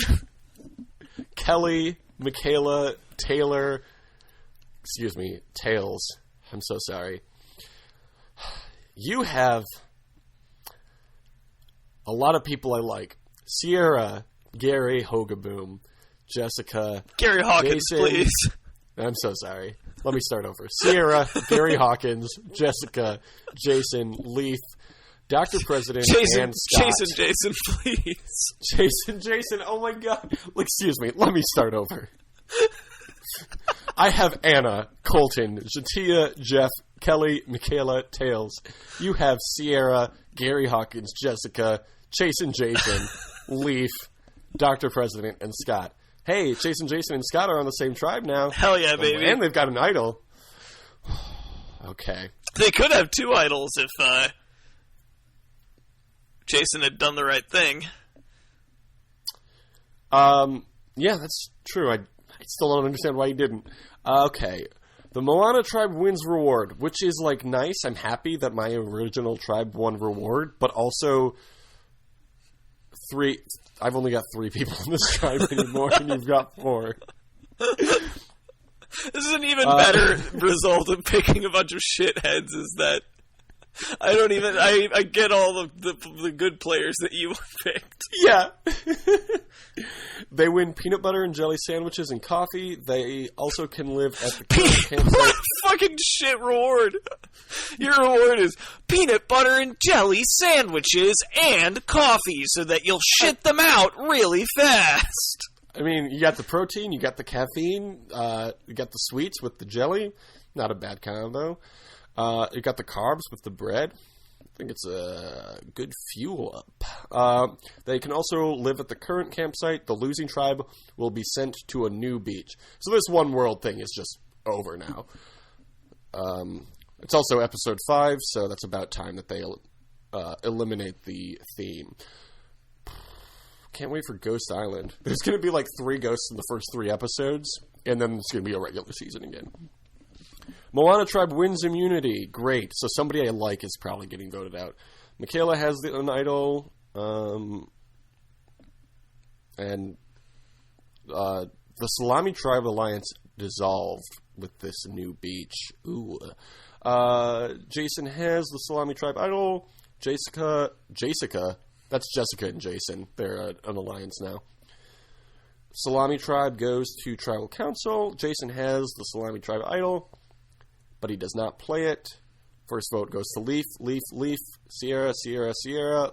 Kelly, Michaela, Taylor. Excuse me, Tails. I'm so sorry. You have a lot of people I like. Sierra, Gary, Hogaboom, Jessica. Gary Hawkins, Jason. please. I'm so sorry. Let me start over. Sierra, Gary Hawkins, Jessica, Jason, Leaf, Dr. President, and Scott. Jason, please. Jason, oh my god. Excuse me, let me start over. I have Anna, Colton, Jatia, Jeff, Kelly, Michaela, Tails. You have Sierra, Gary Hawkins, Jessica, Jason, Leaf, Dr. President, and Scott. Hey, Jason, and Scott are on the same tribe now. Hell yeah, baby. And they've got an idol. Okay. They could have two idols if Jason had done the right thing. Yeah, that's true. I still don't understand why he didn't. Okay. The Moana tribe wins reward, which is, like, nice. I'm happy that my original tribe won reward, but also I've only got 3 people in this tribe anymore, and you've got 4. This is an even better result of picking a bunch of shitheads is that I get all the good players that you picked. Yeah. They win peanut butter and jelly sandwiches and coffee. They also can live at the campsite. What a fucking shit reward. Your reward is peanut butter and jelly sandwiches and coffee so that you'll shit them out really fast. I mean, you got the protein, you got the caffeine, you got the sweets with the jelly. Not a bad combo. You got the carbs with the bread. I think it's a good fuel up. They can also live at the current campsite. The losing tribe will be sent to a new beach. So this one world thing is just over now. It's also episode 5, so that's about time that they eliminate the theme. Can't wait for Ghost Island. There's going to be like 3 ghosts in the first 3 episodes, and then it's going to be a regular season again. Moana tribe wins immunity. Great. So somebody I like is probably getting voted out. Michaela has an idol. And the Salami Tribe Alliance dissolved with this new beach. Ooh. Jason has the Salami Tribe idol. Jessica. That's Jessica and Jason. They're an alliance now. Salami Tribe goes to Tribal Council. Jason has the Salami Tribe idol, but he does not play it. First vote goes to Leaf. Sierra.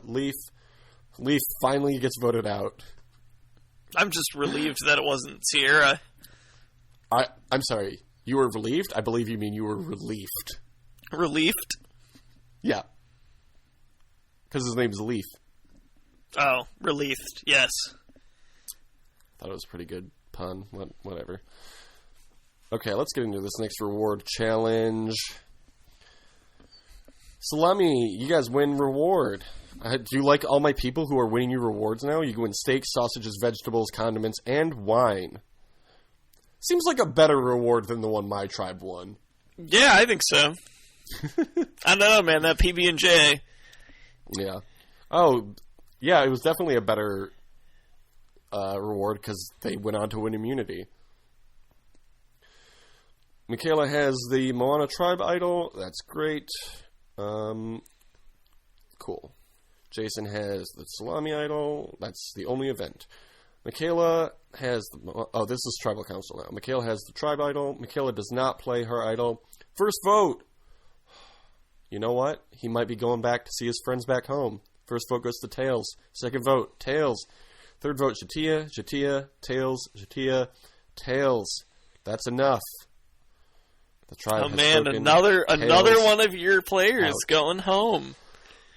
Leaf finally gets voted out. I'm just relieved that it wasn't Sierra. I'm sorry. You were relieved? I believe you mean you were relieved. Relieved? Yeah. Because his name's Leaf. Oh, relieved. Yes. Thought it was a pretty good pun. Whatever. Okay, let's get into this next reward challenge. Salami, you guys win reward. Do you like all my people who are winning you rewards now? You can win steaks, sausages, vegetables, condiments, and wine. Seems like a better reward than the one my tribe won. Yeah, I think so. I don't know, man. That PB&J. Yeah. Oh, yeah, it was definitely a better reward because they went on to win immunity. Michaela has the Moana tribe idol. That's great. Cool. Jason has the Salami idol. That's the only event. Michaela has the... Oh, this is Tribal Council now. Michaela has the tribe idol. Michaela does not play her idol. First vote. You know what? He might be going back to see his friends back home. First vote goes to Tails. Second vote, Tails. Third vote, Jatia, Tails, Jatia, Tails. That's enough. The tribe Oh has man, spoken. another Tails one of your players out. going home.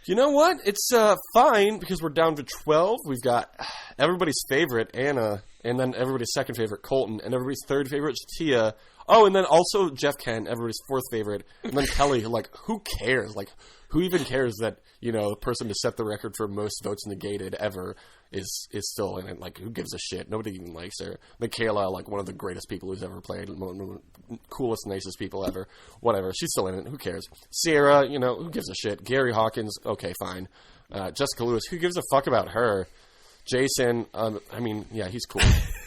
You know what? It's fine because we're down to 12. We've got everybody's favorite, Anna, and then everybody's second favorite, Colton, and everybody's third favorite, Tia. Oh, and then also Jeff Ken, everybody's fourth favorite, and then Kelly. Like, who cares? Like, who even cares that, you know, the person to set the record for most votes negated ever is still in it? Like, who gives a shit? Nobody even likes her. Michaela, like, one of the greatest people who's ever played, one of the coolest, nicest people ever. Whatever. She's still in it. Who cares? Sierra, you know, who gives a shit? Gary Hawkins, okay, fine. Jessica Lewis, who gives a fuck about her? Jason, I mean, yeah, he's cool.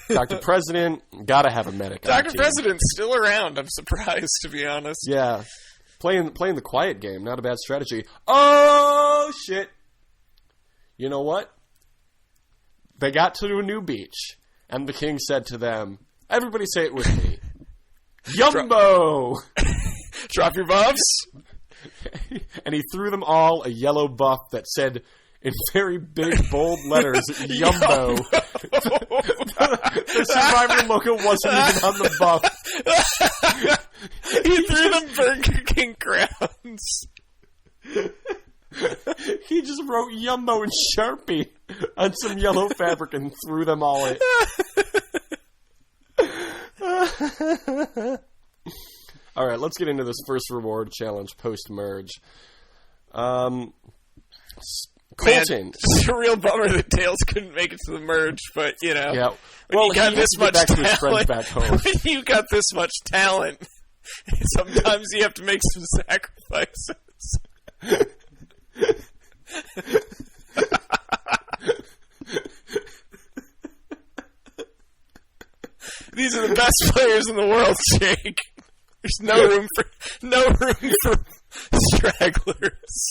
Dr. President, gotta have a medic. Dr. President's still around. I'm surprised, to be honest. Yeah. Playing the quiet game, not a bad strategy. Oh, shit. You know what? They got to a new beach, and the king said to them, everybody say it with me. Yumbo! Drop your buffs. And he threw them all a yellow buff that said, in very big, bold letters, Yumbo. The survivor logo wasn't even on the buff. He threw them Burger King crowns. He just wrote Yumbo in Sharpie on some yellow fabric and threw them all in. All right, let's get into this first reward challenge post-merge. Colton. Man, it's a real bummer that Tails couldn't make it to the merge, but, you know. Yeah. Well, you got this much back talent, to his friends back home. when you got this much talent, sometimes you have to make some sacrifices. These are the best players in the world, Jake. There's no room for stragglers.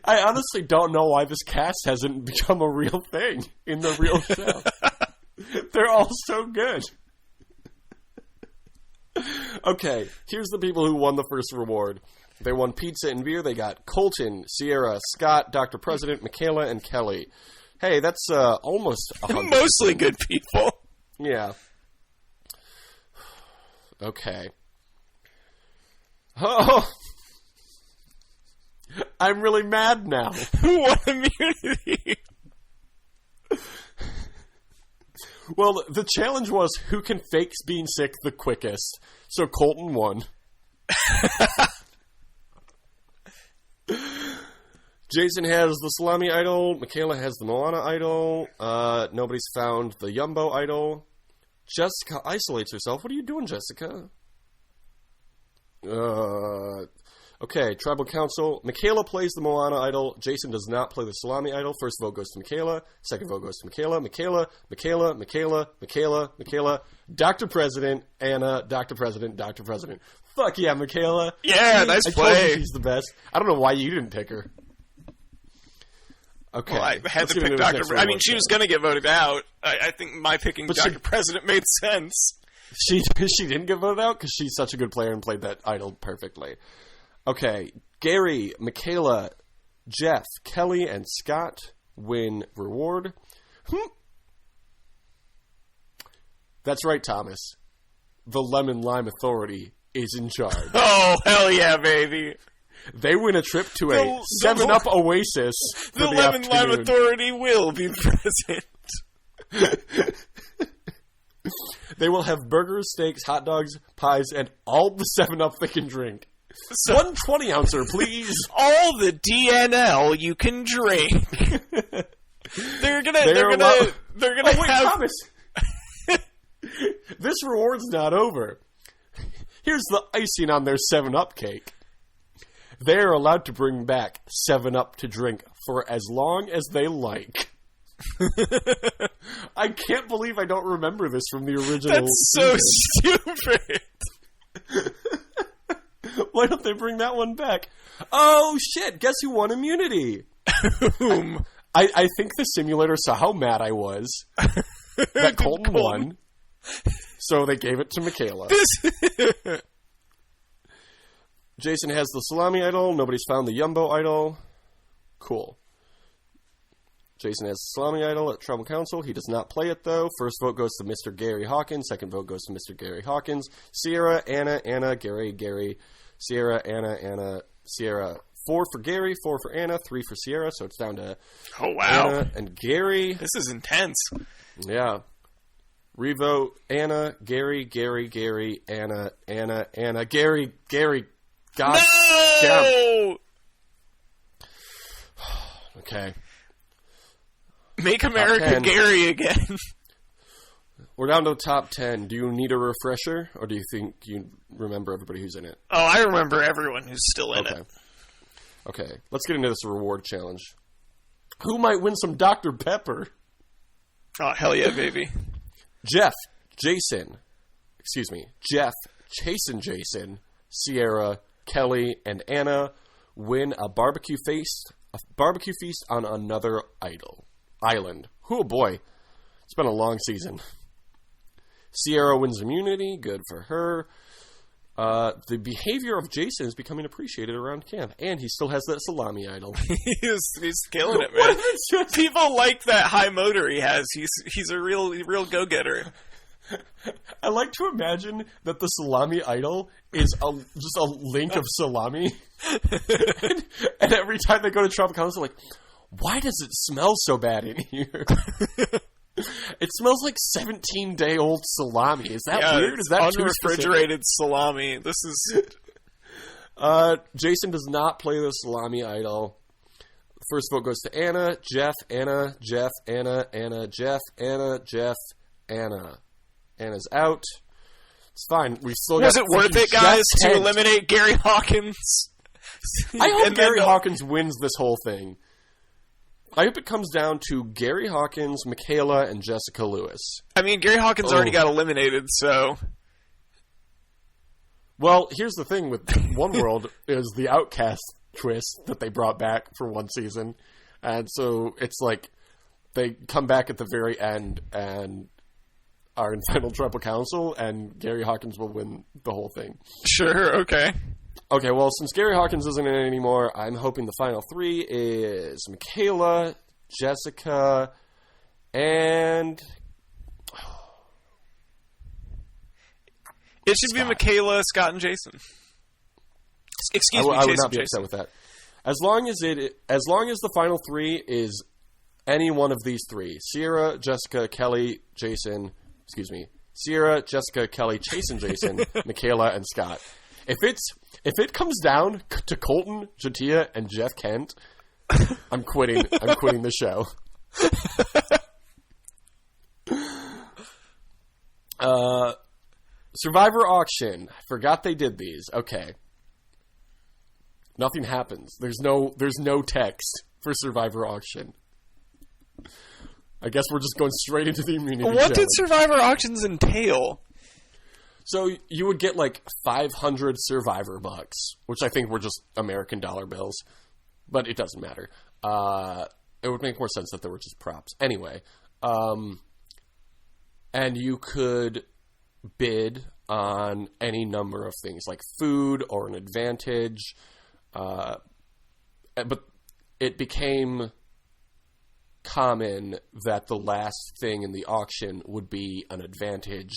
I honestly don't know why this cast hasn't become a real thing in the real show. They're all so good. Okay, here's the people who won the first reward. They won pizza and beer. They got Colton, Sierra, Scott, Dr. President, Michaela, and Kelly. Hey, that's almost 100. Mostly good people. Yeah. Okay. Oh, I'm really mad now. Who won immunity? Well, the challenge was who can fake being sick the quickest. So Colton won. Jason has the salami idol. Michaela has the Moana idol. Nobody's found the Yumbo idol. Jessica isolates herself. What are you doing, Jessica? Okay, Tribal Council. Michaela plays the Moana idol. Jason does not play the salami idol. First vote goes to Michaela. Second vote goes to Michaela. Michaela. Dr. President, Anna, Dr. President. Fuck yeah, Michaela. Yeah, nice play. I told you she's the best. I don't know why you didn't pick her. Okay. Well, I had to pick Dr. I mean, she was going to get voted out. I think my picking Dr. President made sense. She didn't get voted out because she's such a good player and played that idol perfectly. Okay, Gary, Michaela, Jeff, Kelly, and Scott win reward. That's right, Thomas. The Lemon Lime Authority is in charge. Oh, hell yeah, baby. They win a trip to a 7-Up Oasis for the Lemon afternoon. Lime Authority will be present. They will have burgers, steaks, hot dogs, pies, and all the 7-Up they can drink. So, 1 20-ouncer, please. All the DNL you can drink. They're gonna wait, have... Thomas. This reward's not over. Here's the icing on their 7-Up cake. They are allowed to bring back 7-Up to drink for as long as they like. I can't believe I don't remember this from the original. That's so stupid. Why don't they bring that one back? Oh, shit. Guess who won immunity? Whom? I think the simulator saw how mad I was that Colton won. So they gave it to Michaela. Jason has the salami idol. Nobody's found the Yumbo idol. Cool. Jason has Salami Idol at Tribal Council. He does not play it, though. First vote goes to Mr. Gary Hawkins. Second vote goes to Mr. Gary Hawkins. Sierra, Anna, Gary, Sierra, Anna, Sierra. 4 for Gary, 4 for Anna, 3 for Sierra. So it's down to Anna and Gary. This is intense. Yeah. Revote Anna, Gary, Anna, Gary. God damn. Okay. Make America Gary again. We're down to the top 10. Do you need a refresher, or do you think you remember everybody who's in it? Oh, I remember everyone who's still in it. Okay, let's get into this reward challenge. Who might win some Dr. Pepper? Oh, hell yeah, baby. Jeff, Jason, Jason, Sierra, Kelly, and Anna win a barbecue feast on another island. Oh boy, it's been a long season. Sierra wins immunity, good for her. The behavior of Jason is becoming appreciated around camp, and he still has that salami idol. he's killing it, man. People like that high motor he has. He's a real go-getter. I like to imagine that the salami idol is just a link of salami, and every time they go to Tribal Council, like, why does it smell so bad in here? It smells like 17-day-old salami. Is that weird? Is that unrefrigerated salami? This is. Jason does not play the salami idol. First vote goes to Anna, Jeff, Anna, Jeff, Anna. Anna's out. It's fine. We still got. Was it worth it, guys, to eliminate Gary Hawkins? I hope Gary Hawkins wins this whole thing. I hope it comes down to Gary Hawkins, Michaela, and Jessica Lewis. I mean, Gary Hawkins already got eliminated, so... Well, here's the thing with One World is the Outcast twist that they brought back for one season. And so it's like they come back at the very end and are in Final Tribal Council, and Gary Hawkins will win the whole thing. Sure, okay. Okay, well, since Gary Hawkins isn't in it anymore, I'm hoping the final 3 is Michaela, Jessica, and... It should be Michaela, Scott, and Jason. Excuse me, I would Jason, not be upset with that. As long as the final 3 is any one of these 3, Sierra, Jessica, Kelly, Jason, Sierra, Jessica, Kelly, Jason, Michaela, and Scott. If it comes down to Colton, Jatia, and Jeff Kent, I'm quitting. I'm quitting the show. Survivor auction. I forgot they did these. Okay. Nothing happens. There's no text for Survivor auction. I guess we're just going straight into the immunity challenge. What did Survivor auctions entail? So you would get like 500 Survivor bucks, which I think were just American dollar bills, but it doesn't matter. It would make more sense that they were just props. Anyway, and you could bid on any number of things, like food or an advantage, but it became common that the last thing in the auction would be an advantage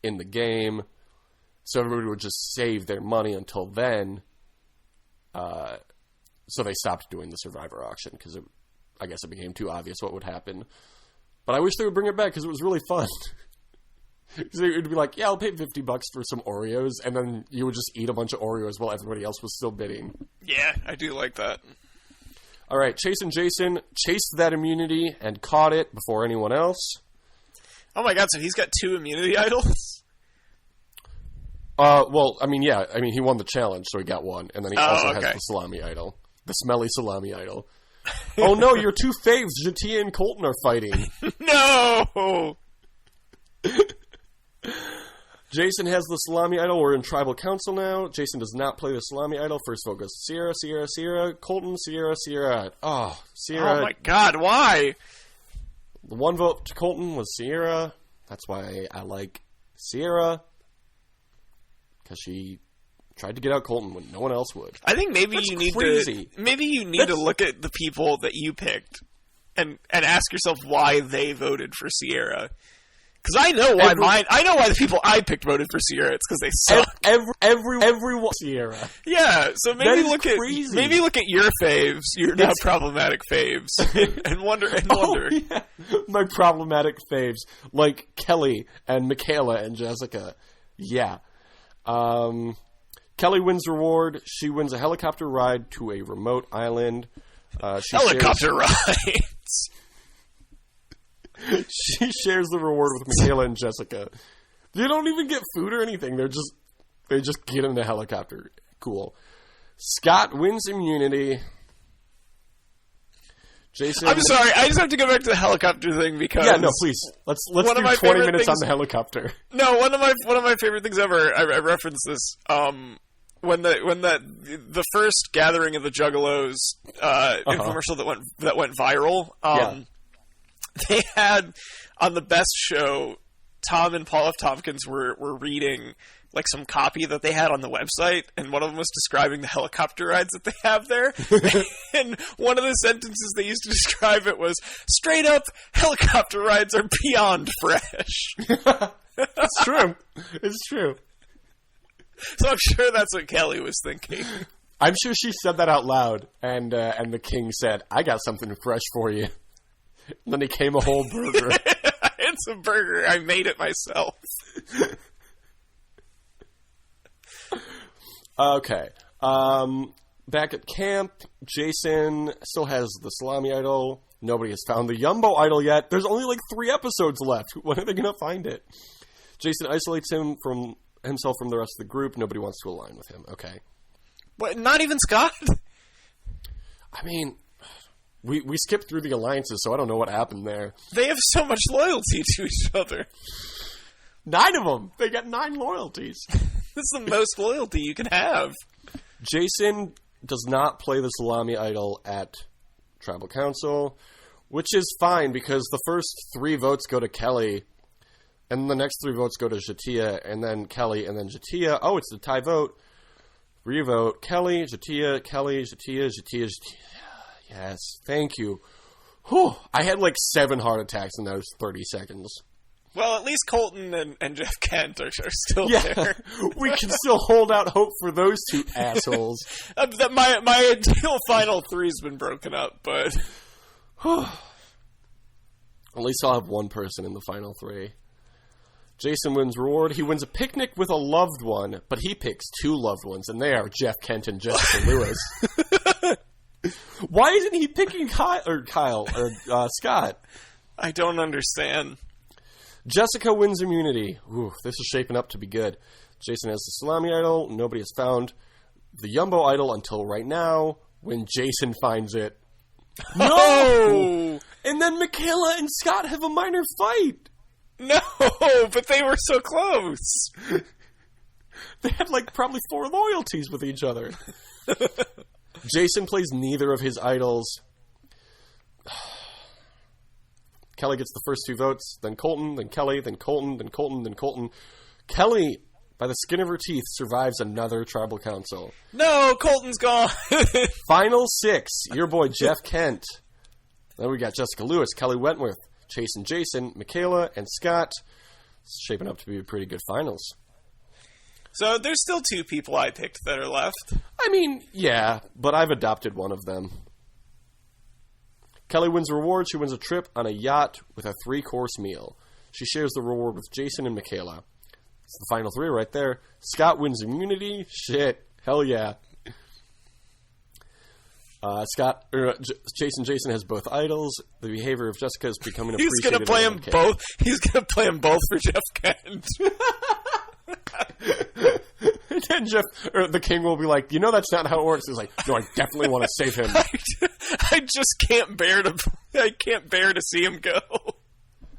in the game, so everybody would just save their money until then. So they stopped doing the Survivor auction because I guess it became too obvious what would happen. But I wish they would bring it back because it was really fun. Because it would be like, yeah, I'll pay $50 for some Oreos, and then you would just eat a bunch of Oreos while everybody else was still bidding. Yeah, I do like that. All right, Chase and Jason chased that immunity and caught it before anyone else. Oh my god, so he's got 2 immunity idols? Well, I mean, yeah. I mean, he won the challenge, so he got one. And then he also has the salami idol. The smelly salami idol. Oh no, your 2 faves, Jatia and Colton, are fighting. No! Jason has the salami idol. We're in Tribal Council now. Jason does not play the salami idol. First vote goes to Sierra. Colton, Sierra. Oh, Sierra. Oh my god, why? The 1 vote to Colton was Sierra. That's why I like Sierra. Because she tried to get out Colton when no one else would. I think maybe That's you need crazy. to look at the people that you picked and ask yourself why they voted for Sierra. Because I know why I know why the people I picked voted for Sierra. It's because they suck. Everyone Sierra. Yeah, so maybe look at your faves, your now problematic faves, and wonder. Yeah. My problematic faves, like Kelly and Michaela and Jessica. Yeah. Kelly wins reward. She wins a helicopter ride to a remote island. Helicopter rides. She shares the reward with Michaela and Jessica. They don't even get food or anything. They just get in the helicopter. Cool. Scott wins immunity. Jason, I'm sorry. I just have to go back to the helicopter thing because please. Let's do 20 minutes on the helicopter. No, one of my favorite things ever. I referenced this. When the first gathering of the Juggalos infomercial that went viral. They had on the Best Show, Tom and Paul F. Tompkins were reading like some copy that they had on the website, and one of them was describing the helicopter rides that they have there. And one of the sentences they used to describe it was, "Straight up, helicopter rides are beyond fresh." It's true. It's true. So I'm sure that's what Kelly was thinking. I'm sure she said that out loud, and the king said, "I got something fresh for you." And then he came a whole burger. It's a burger. I made it myself. Okay. Back at camp, Jason still has the salami idol. Nobody has found the Yumbo idol yet. There's only like 3 episodes left. When are they going to find it? Jason isolates himself from the rest of the group. Nobody wants to align with him. Okay. What? Not even Scott? I mean, we skipped through the alliances, so I don't know what happened there. They have so much loyalty to each other. 9 of them. They got 9 loyalties. That's the most loyalty you can have. Jason does not play the salami idol at Tribal Council, which is fine because the first 3 votes go to Kelly, and the next 3 votes go to Jatia, and then Kelly, and then Jatia. Oh, it's the tie vote. Revote. Kelly, Jatia, Kelly, Jatia, Jatia, Jatia. Yes, thank you. Whew. I had like 7 heart attacks in those 30 seconds. Well, at least Colton and Jeff Kent are still there. We can still hold out hope for those 2 assholes. My ideal final 3's been broken up, but... At least I'll have 1 person in the final 3. Jason wins reward. He wins a picnic with a loved one, but he picks 2 loved ones, and they are Jeff Kent and Jessica Lewis. Why isn't he picking Kyle or Scott? I don't understand. Jessica wins immunity. Ooh, this is shaping up to be good. Jason has the salami idol. Nobody has found the Yumbo idol until right now, when Jason finds it. No! And then Michaela and Scott have a minor fight. No, but they were so close. They had like probably 4 loyalties with each other. Jason plays neither of his idols. Kelly gets the first 2 votes, then Colton, then Kelly, then Colton, then Colton, then Colton. Kelly, by the skin of her teeth, survives another tribal council. No, Colton's gone. Final 6, your boy Jeff Kent. Then we got Jessica Lewis, Kelly Wentworth, Chase and Jason, Michaela, and Scott. It's shaping up to be pretty good finals. So there's still 2 people I picked that are left. I mean, yeah, but I've adopted one of them. Kelly wins a reward. She wins a trip on a yacht with a 3-course meal. She shares the reward with Jason and Michaela. It's the final 3 right there. Scott wins immunity. Shit. Hell yeah. Jason has both idols. The behavior of Jessica is becoming appreciated. He's going to play them both. He's going to play them both for Jeff Kent. And the king will be like, that's not how it works. He's like, no, I definitely want to save him. I just can't bear to see him go.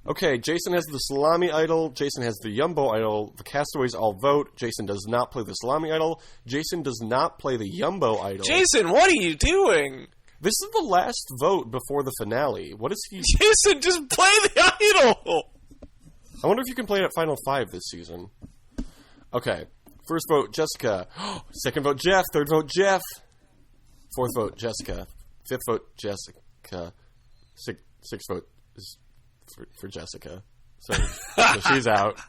Okay, Jason has the salami idol. Jason has the Yumbo idol. The castaways all vote. Jason does not play the salami idol. Jason does not play the Yumbo idol. Jason, what are you doing? This is the last vote before the finale. What is he... Jason, just play the idol! I wonder if you can play it at Final 5 this season. Okay. First vote, Jessica. 2nd vote, Jeff. 3rd vote, Jeff. 4th vote, Jessica. 5th vote, Jessica. 6 vote is for Jessica. So she's out.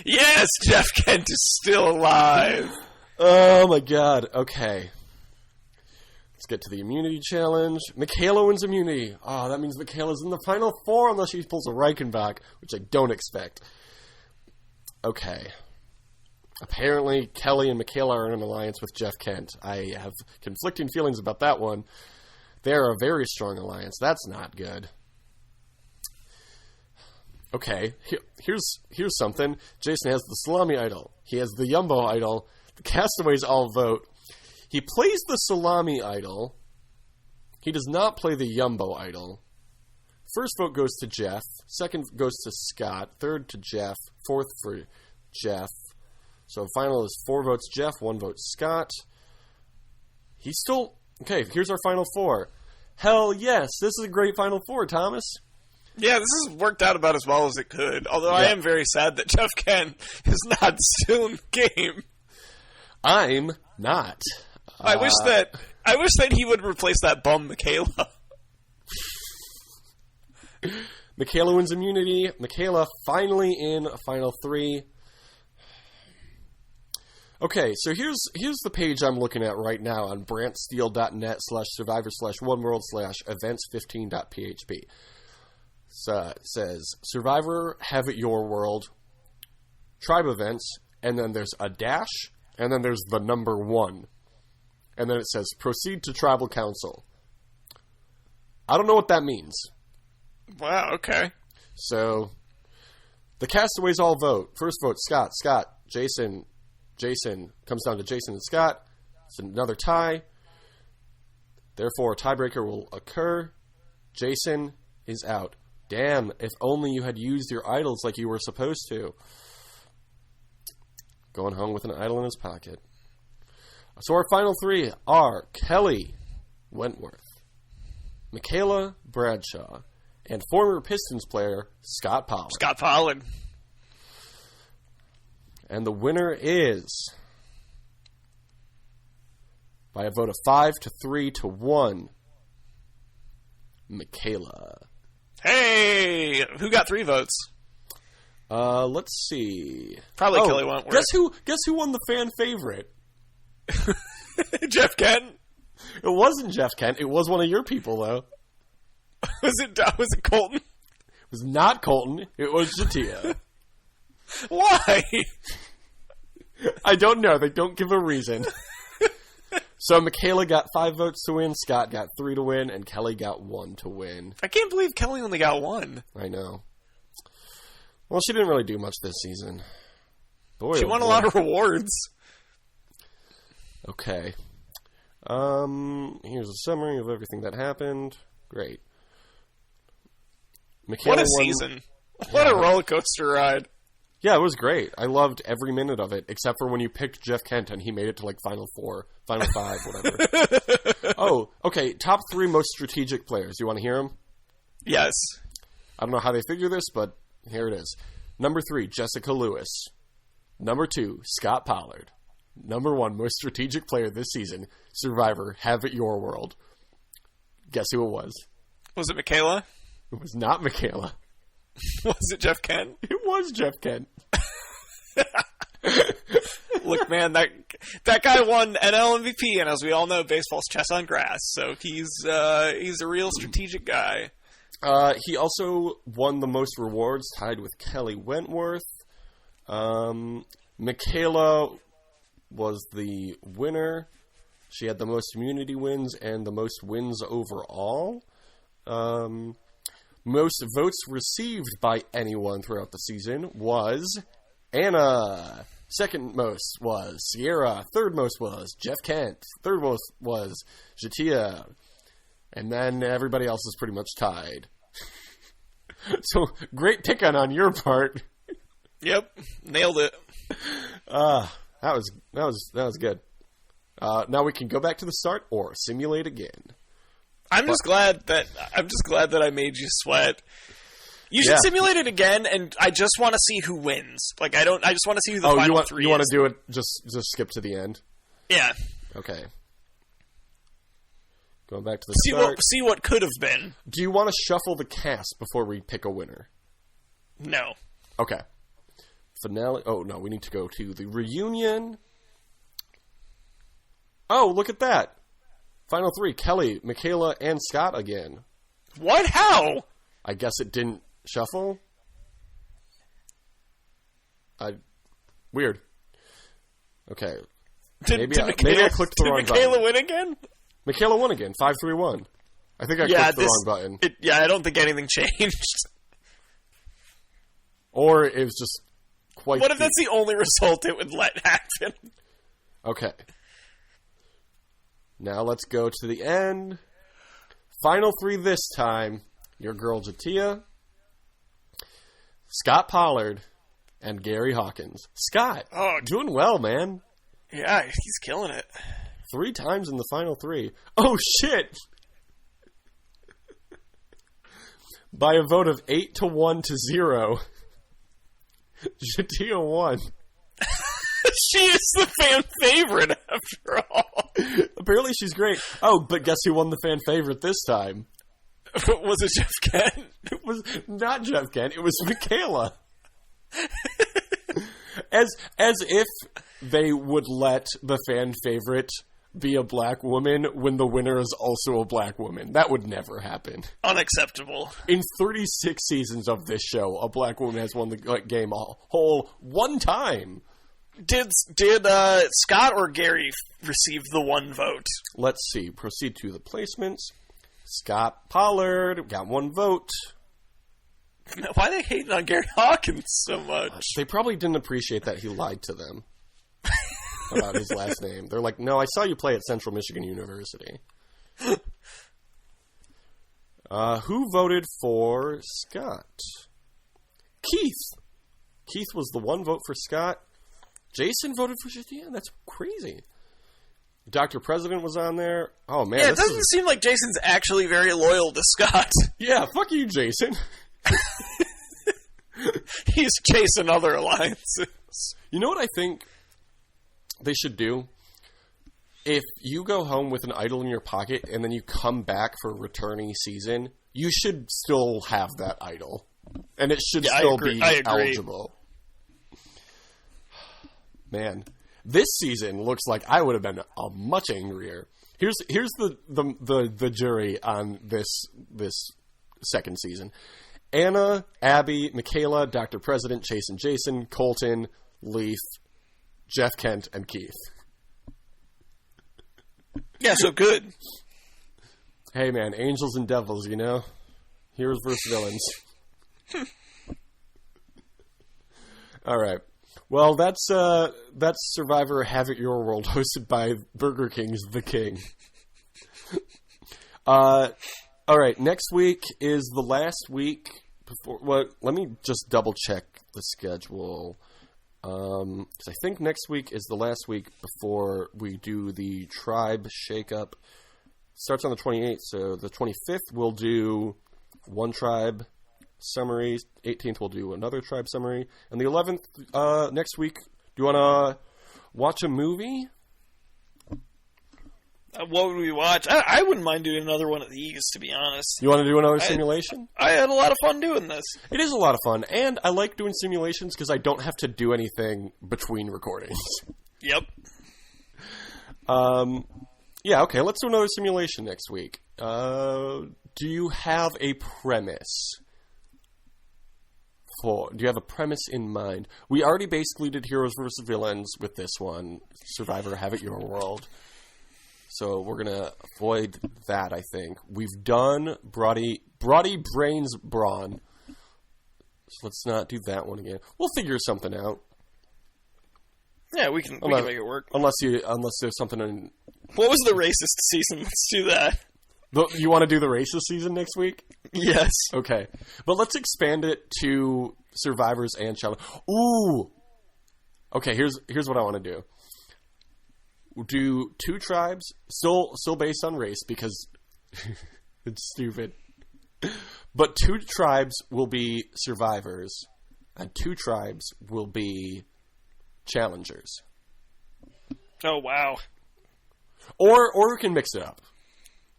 Yes, Jeff Kent is still alive. Oh my god. Okay. Let's get to the immunity challenge. Michaela wins immunity. Oh, that means Michaela's in the final 4 unless she pulls a Reichenbach, which I don't expect. Okay. Apparently, Kelly and Michaela are in an alliance with Jeff Kent. I have conflicting feelings about that one. They're a very strong alliance. That's not good. Okay, here's something. Jason has the salami idol. He has the Yumbo idol. The castaways all vote. He plays the salami idol. He does not play the Yumbo idol. First vote goes to Jeff. Second goes to Scott. Third to Jeff. Fourth for Jeff. So final is 4 votes Jeff, 1 vote Scott. He's still... Okay, here's our final 4. Hell yes, this is a great final 4, Thomas. Yeah, this has worked out about as well as it could. Although I am very sad that Jeff Kent is not still in the game. I'm not. I wish that he would replace that bum Michaela. Michaela wins immunity. Michaela finally in a final 3. Okay, so here's the page I'm looking at right now on brantsteele.net/survivor/oneworld/events15.php. So it says, Survivor, have it your world, tribe events, and then there's a dash, and then there's the number 1. And then it says, proceed to tribal council. I don't know what that means. Wow, okay. So, the castaways all vote. First vote, Scott, Jason comes down to Jason and Scott. It's another tie. Therefore, a tiebreaker will occur. Jason is out. Damn, if only you had used your idols like you were supposed to. Going home with an idol in his pocket. So our final 3 are Kelly Wentworth, Michaela Bradshaw, and former Pistons player Scott Pollard. And the winner is, by a vote of 5-3-1, Michaela. Hey! Who got 3 votes? Let's see. Probably Kelly Wentworth. Guess who won the fan favorite? Jeff Kent? It wasn't Jeff Kent. It was one of your people, though. Was it Colton? It was not Colton. It was Jatia. Why? I don't know. They don't give a reason. So Michaela got 5 votes to win, Scott got 3 to win, and Kelly got 1 to win. I can't believe Kelly only got 1. I know. Well, she didn't really do much this season. Boy, she won a lot of rewards. Okay. Here's a summary of everything that happened. Great. Michaela what a season. What a roller coaster ride. Yeah, it was great. I loved every minute of it, except for when you picked Jeff Kent and he made it to like Final 4, Final 5, whatever. Oh, okay. Top 3 most strategic players. You want to hear them? Yes. I don't know how they figure this, but here it is. Number 3, Jessica Lewis. Number 2, Scott Pollard. Number 1, most strategic player this season, Survivor, have it your world. Guess who it was? Was it Michaela? It was not Michaela. Was it Jeff Kent? It was Jeff Kent. Look, man, that guy won NL MVP, and as we all know, baseball's chess on grass. So he's a real strategic guy. He also won the most rewards, tied with Kelly Wentworth. Michaela was the winner. She had the most immunity wins and the most wins overall. Most votes received by anyone throughout the season was Anna. Second most was Sierra. Third most was Jeff Kent. Third most was Jatia. And then everybody else is pretty much tied. So, great pick on your part. Yep, nailed it. That was good. Now we can go back to the start or simulate again. I'm just glad that I made you sweat. You should simulate it again, and I just want to see who wins. I just want to see who the final 3 is. You want to do it? Just skip to the end. Yeah. Okay. Going back to the start. See what could have been. Do you want to shuffle the cast before we pick a winner? No. Okay. Finale. Oh, no, we need to go to the reunion. Oh, look at that. Final 3. Kelly, Michaela, and Scott again. What? How? I guess it didn't shuffle? Weird. Okay. Maybe I clicked the wrong button. Did Michaela win again? Michaela won again. 5-3-1. I think I clicked the wrong button. I don't think anything changed. Or it was just quite... What if that's the only result it would let happen? Okay. Now let's go to the end. Final 3 this time. Your girl Jatia, Scott Pollard, and Gary Hawkins. Scott, doing well, man. Yeah, he's killing it. 3 times in the final 3. Oh, shit! By a vote of 8-1 to 0, Jatia won. She is the fan favorite, after all. Apparently she's great. Oh, but guess who won the fan favorite this time? Was it Jeff Kent? It was not Jeff Kent. It was Michaela. As if they would let the fan favorite be a black woman when the winner is also a black woman. That would never happen. Unacceptable. In 36 seasons of this show, a black woman has won the game a whole one time. Did Scott or Gary receive the 1 vote? Let's see. Proceed to the placements. Scott Pollard got 1 vote. Why are they hating on Gary Hawkins so much? They probably didn't appreciate that he lied to them about his last name. They're like, no, I saw you play at Central Michigan University. Who voted for Scott? Keith. Keith was the 1 vote for Scott. Jason voted for Jatia? That's crazy. Dr. President was on there. Oh, man. Yeah, it doesn't seem like Jason's actually very loyal to Scott. Yeah, fuck you, Jason. He's chasing other alliances. You know what I think they should do? If you go home with an idol in your pocket and then you come back for a returning season, you should still have that idol. And it should still be eligible. Man, this season looks like I would have been much angrier. Here's the jury on this second season. Anna, Abby, Michaela, Dr. President, Chase and Jason, Colton, Leaf, Jeff Kent, and Keith. Yeah, so good. Hey, man, angels and devils, you know? Heroes versus villains. All right. Well, that's Survivor Have It Your World, hosted by Burger King's The King. All right, next week is the last week before... Well, let me just double-check the schedule. Because I think next week is the last week before we do the tribe shakeup. Starts on the 28th, so the 25th we'll do one tribe summary. 18th we'll do another tribe summary. And the 11th, next week, do you want to watch a movie? What would we watch? I wouldn't mind doing another one of these, to be honest. You want to do another simulation? I had a lot of fun doing this. It is a lot of fun, and I like doing simulations because I don't have to do anything between recordings. Yep. Yeah, okay, let's do another simulation next week. Do you have a premise? Do you have a premise in mind? We already basically did Heroes versus Villains with this one. Survivor Have It Your World. So we're going to avoid that, I think. We've done Brody Brains Brawn. So let's not do that one again. We'll figure something out. Yeah, we can make it work. Unless there's something in... What was the racist season? Let's do that. You want to do the racist season next week? Yes. Okay. But let's expand it to Survivors and Challenge. Ooh! Okay, here's what I want to do. We'll do two tribes, still based on race because it's stupid. But two tribes will be survivors, and two tribes will be challengers. Oh, wow. Or we can mix it up.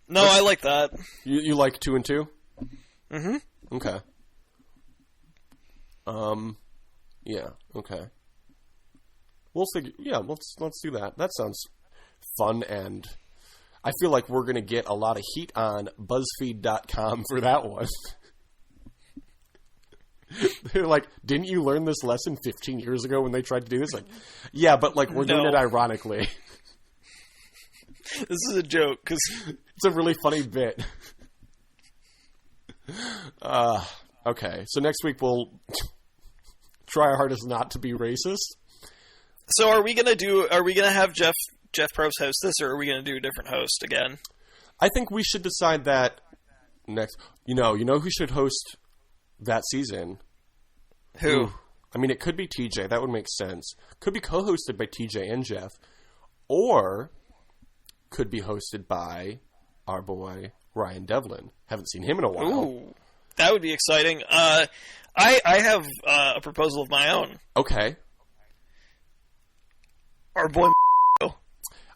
No, I like that. You like 2 and 2? Mm-hmm. Okay. Yeah. Okay. We'll figure. Yeah, let's do that. That sounds fun, and I feel like we're gonna get a lot of heat on BuzzFeed.com for that one. They're like, didn't you learn this lesson 15 years ago when they tried to do this? Like, yeah, but like we're doing it ironically. This is a joke because it's a really funny bit. Okay, so next week we'll try our hardest not to be racist. So are we gonna have Jeff Probst host this, or are we gonna do a different host again? I think we should decide that next. You know who should host that season? Who? Ooh. I mean, it could be TJ. That would make sense. Could be co-hosted by TJ and Jeff, or could be hosted by our boy Ryan Devlin. Haven't seen him in a while. Ooh, that would be exciting. I have a proposal of my own. Okay. Our boy.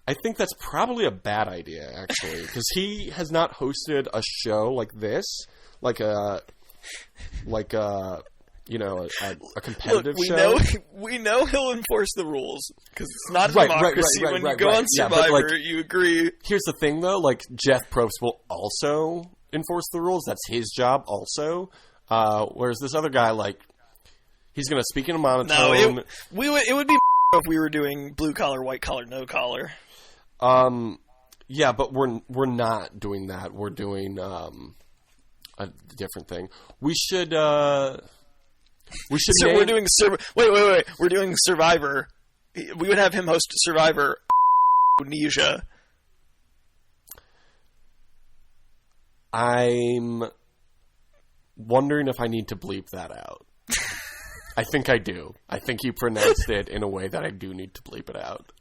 I think that's probably a bad idea, actually, because he has not hosted a show like this, like a competitive show. We know he'll enforce the rules because it's not democracy. When you go on Survivor, you agree. Here's the thing, though: like Jeff Probst will also enforce the rules. That's his job, also. Whereas this other guy, like, he's going to speak in a monotone. No, it would be if we were doing blue collar, white collar, no collar. Yeah, but we're not doing that. We're doing a different thing. We should. So we're doing wait. We're doing Survivor. We would have him host Survivor. Amnesia. I'm wondering if I need to bleep that out. I think I do. I think you pronounced it in a way that I do need to bleep it out.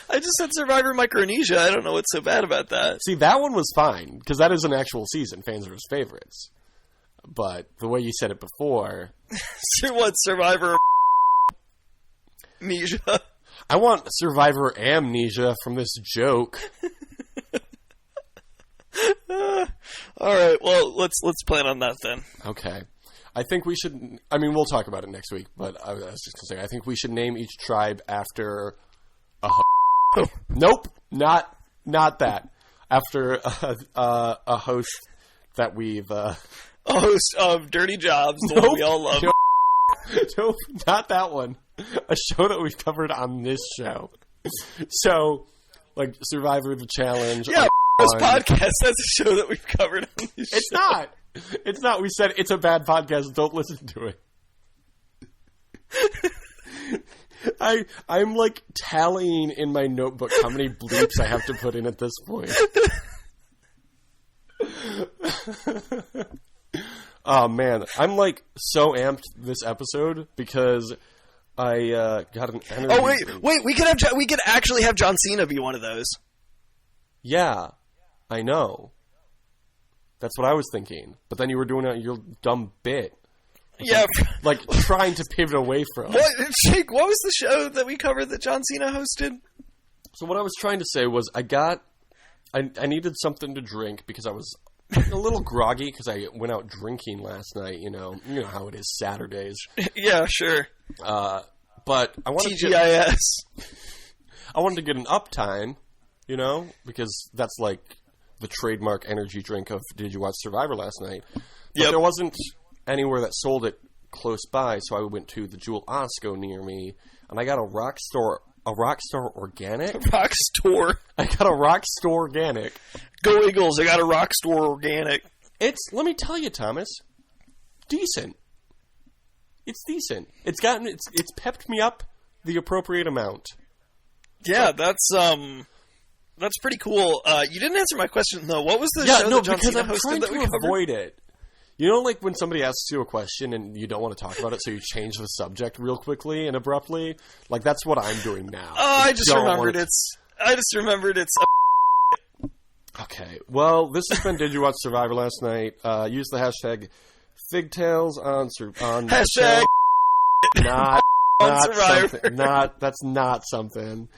I just said Survivor Micronesia. I don't know what's so bad about that. See, that one was fine, because that is an actual season. Fans are his favorites. But the way you said it before... So what, Survivor Amnesia? I want Survivor Amnesia from this joke. All right, well, let's plan on that then. Okay. I think we should... I mean, we'll talk about it next week, but I was just going to say, I think we should name each tribe after a... Nope, not that. After a host that we've... A host of Dirty Jobs, the one we all love. Nope, not that one. A show that we've covered on this show. So, like, Survivor the Challenge. Yeah, this podcast, that's a show that we've covered on this show. It's not. It's not. We said it's a bad podcast. Don't listen to it. I'm like tallying in my notebook how many bleeps I have to put in at this point. Oh man, I'm like so amped this episode because I got an energy. Oh wait, we could actually have John Cena be one of those. Yeah, I know. That's what I was thinking. But then you were doing your dumb bit. Yeah. Like trying to pivot away from. What, Jake, what was the show that we covered that John Cena hosted? So what I was trying to say was I needed something to drink because I was a little groggy because I went out drinking last night, you know how it is Saturdays. Yeah, sure. But I wanted TGIS. I wanted to get an Uptime, because that's like the trademark energy drink of Did You Watch Survivor last night? But there wasn't anywhere that sold it close by, so I went to the Jewel Osco near me, and I got a Rockstar Organic? Rockstar. I got a Rockstar Organic. Go Eagles, I got a Rockstar Organic. Let me tell you, Thomas, decent. It's decent. It's pepped me up the appropriate amount. Yeah, that's pretty cool. You didn't answer my question though. What was the show that John Cena hosted that we covered? Avoid it. You know, like when somebody asks you a question and you don't want to talk about it, so you change the subject real quickly and abruptly. Like that's what I'm doing now. Oh, I just remembered it's. Okay. Well, this has been Did You Watch Survivor last night? Use the hashtag Figtails on hashtag not Survivor. Something. That's not something.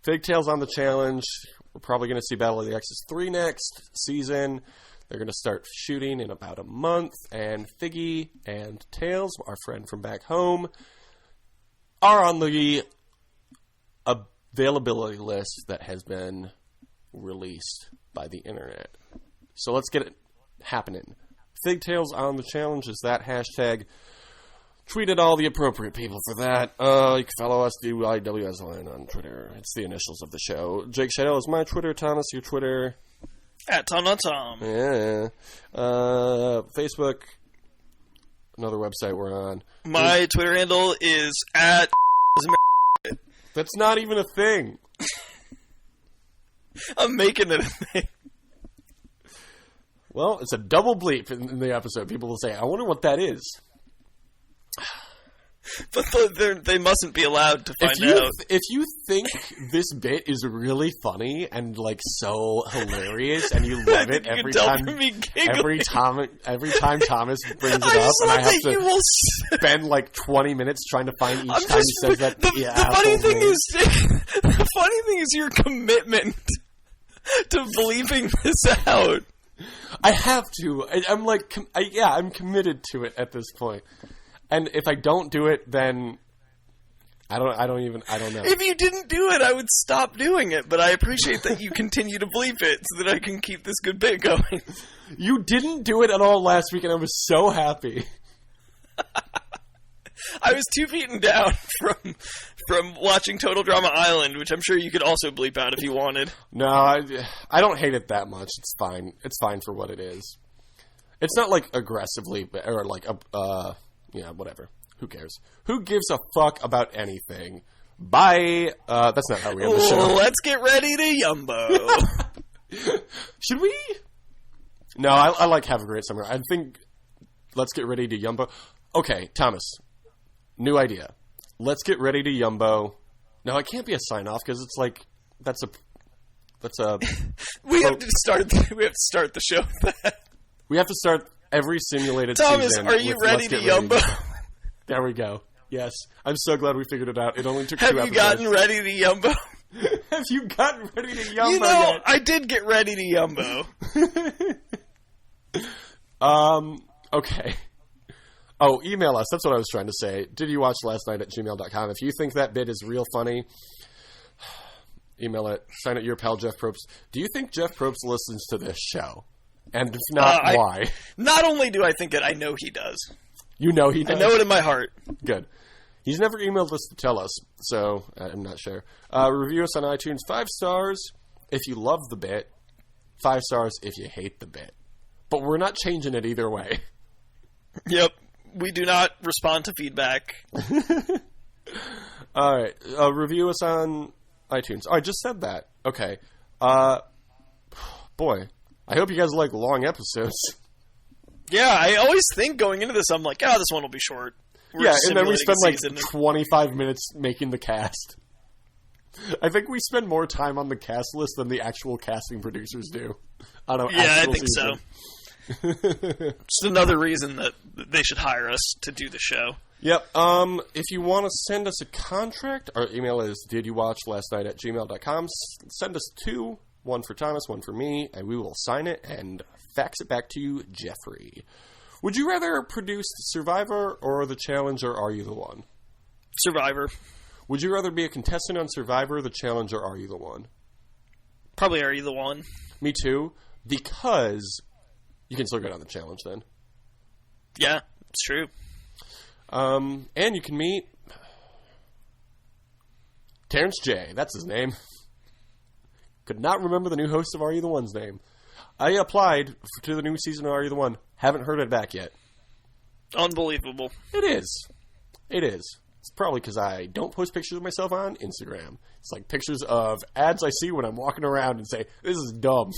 Figtails on the challenge. We're probably going to see Battle of the Exes 3 next season. They're going to start shooting in about a month. And Figgy and Tails, our friend from back home, are on the availability list that has been released by the internet. So let's get it happening. Figtails on the challenge is that hashtag. Tweet at all the appropriate people for that. You can follow us, DYWSLN on Twitter. It's the initials of the show. Jake Shadow is my Twitter. Thomas, your Twitter. At Tom. Yeah. Facebook. Another website we're on. My Twitter handle is at... That's not even a thing. I'm making it a thing. Well, it's a double bleep in the episode. People will say, I wonder what that is. But they mustn't be allowed to find out. If you think this bit is really funny and like so hilarious, and you love it every time Thomas brings it up, and I have to spend like 20 minutes trying to find each time he says that. The funny thing is your commitment to bleeping this out. I have to. I'm committed to it at this point. And if I don't do it, then I don't know. If you didn't do it, I would stop doing it. But I appreciate that you continue to bleep it so that I can keep this good bit going. You didn't do it at all last week, and I was so happy. I was too beaten down from watching Total Drama Island, which I'm sure you could also bleep out if you wanted. No, I don't hate it that much. It's fine. It's fine for what it is. It's not like aggressively or like yeah, whatever. Who cares? Who gives a fuck about anything? Bye. That's not how we end the show. Let's get ready to Yumbo. Should we? No, I like Have a Great Summer. I think let's get ready to Yumbo. Okay, Thomas. New idea. Let's get ready to Yumbo. No, it can't be a sign off because it's like that's a. We have to start the show with that. We have to start every simulated Thomas, season. are you ready to Yumbo? There we go. Yes. I'm so glad we figured it out. It only took 2 episodes. Have you gotten ready to Yumbo? Have you gotten ready to Yumbo yet? I did get ready to Yumbo. Okay. Oh, email us. That's what I was trying to say. Did you watch last night at gmail.com? If you think that bit is real funny, email it. Sign it your pal, Jeff Probst. Do you think Jeff Probst listens to this show? And if not, why? Not only do I think it, I know he does. You know he does? I know it in my heart. Good. He's never emailed us to tell us, so I'm not sure. Review us on iTunes. 5 stars if you love the bit. 5 stars if you hate the bit. But we're not changing it either way. Yep. We do not respond to feedback. All right. Review us on iTunes. Oh, I just said that. Okay. Boy. I hope you guys like long episodes. Yeah, I always think going into this, I'm like, this one will be short. And then we spend like 25 minutes making the cast. I think we spend more time on the cast list than the actual casting producers do. I think so. Just another reason that they should hire us to do the show. Yep. If you want to send us a contract, our email is didyouwatchlastnight@gmail.com. Send us 2. 1 for Thomas, 1 for me, and we will sign it and fax it back to you, Jeffrey. Would you rather produce Survivor or The Challenge, or Are You the One? Survivor. Would you rather be a contestant on Survivor, The Challenge, or Are You the One? Probably Are You the One. Me too, because you can still go down the challenge then. Yeah, it's true. And you can meet Terrence J. That's his name. Could not remember the new host of Are You the One's name. I applied to the new season of Are You the One. Haven't heard it back yet. Unbelievable. It is. It's probably because I don't post pictures of myself on Instagram. It's like pictures of ads I see when I'm walking around and say, this is dumb.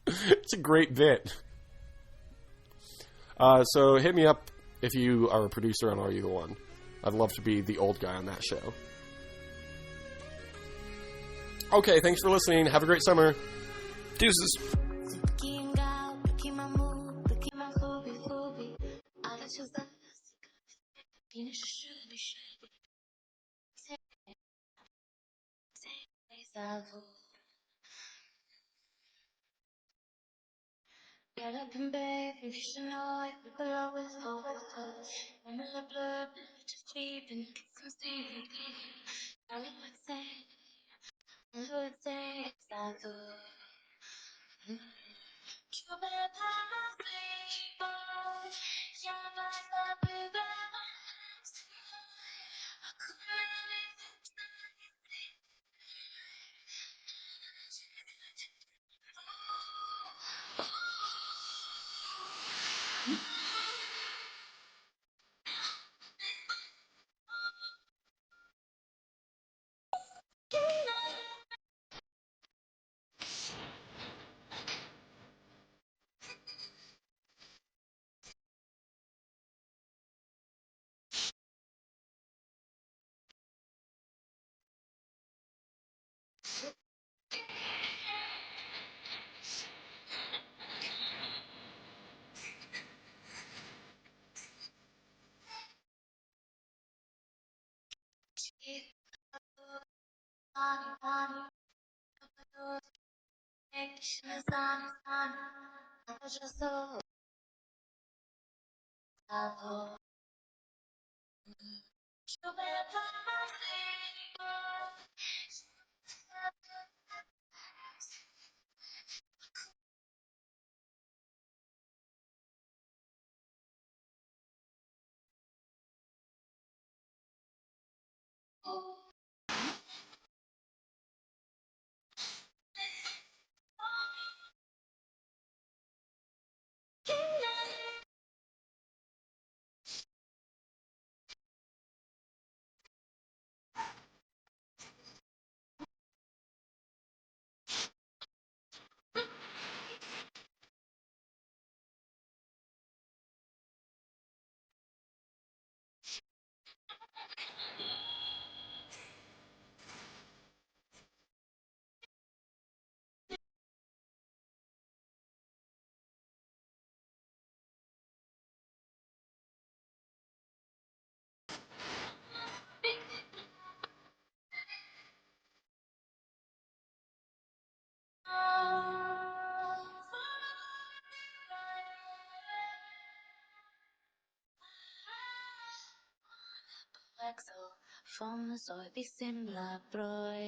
It's a great bit. So hit me up if you are a producer on Are You the One. I'd love to be the old guy on that show. Okay, thanks for listening. Have a great summer. Deuces. Get up and bathe, you should know it. We could always touch. I'm in the blur, just sleeping, get some sleep. I know what's there, I know what's there, it's not good. You better sleep on, you're like a big I couldn't From soy bisim la broy.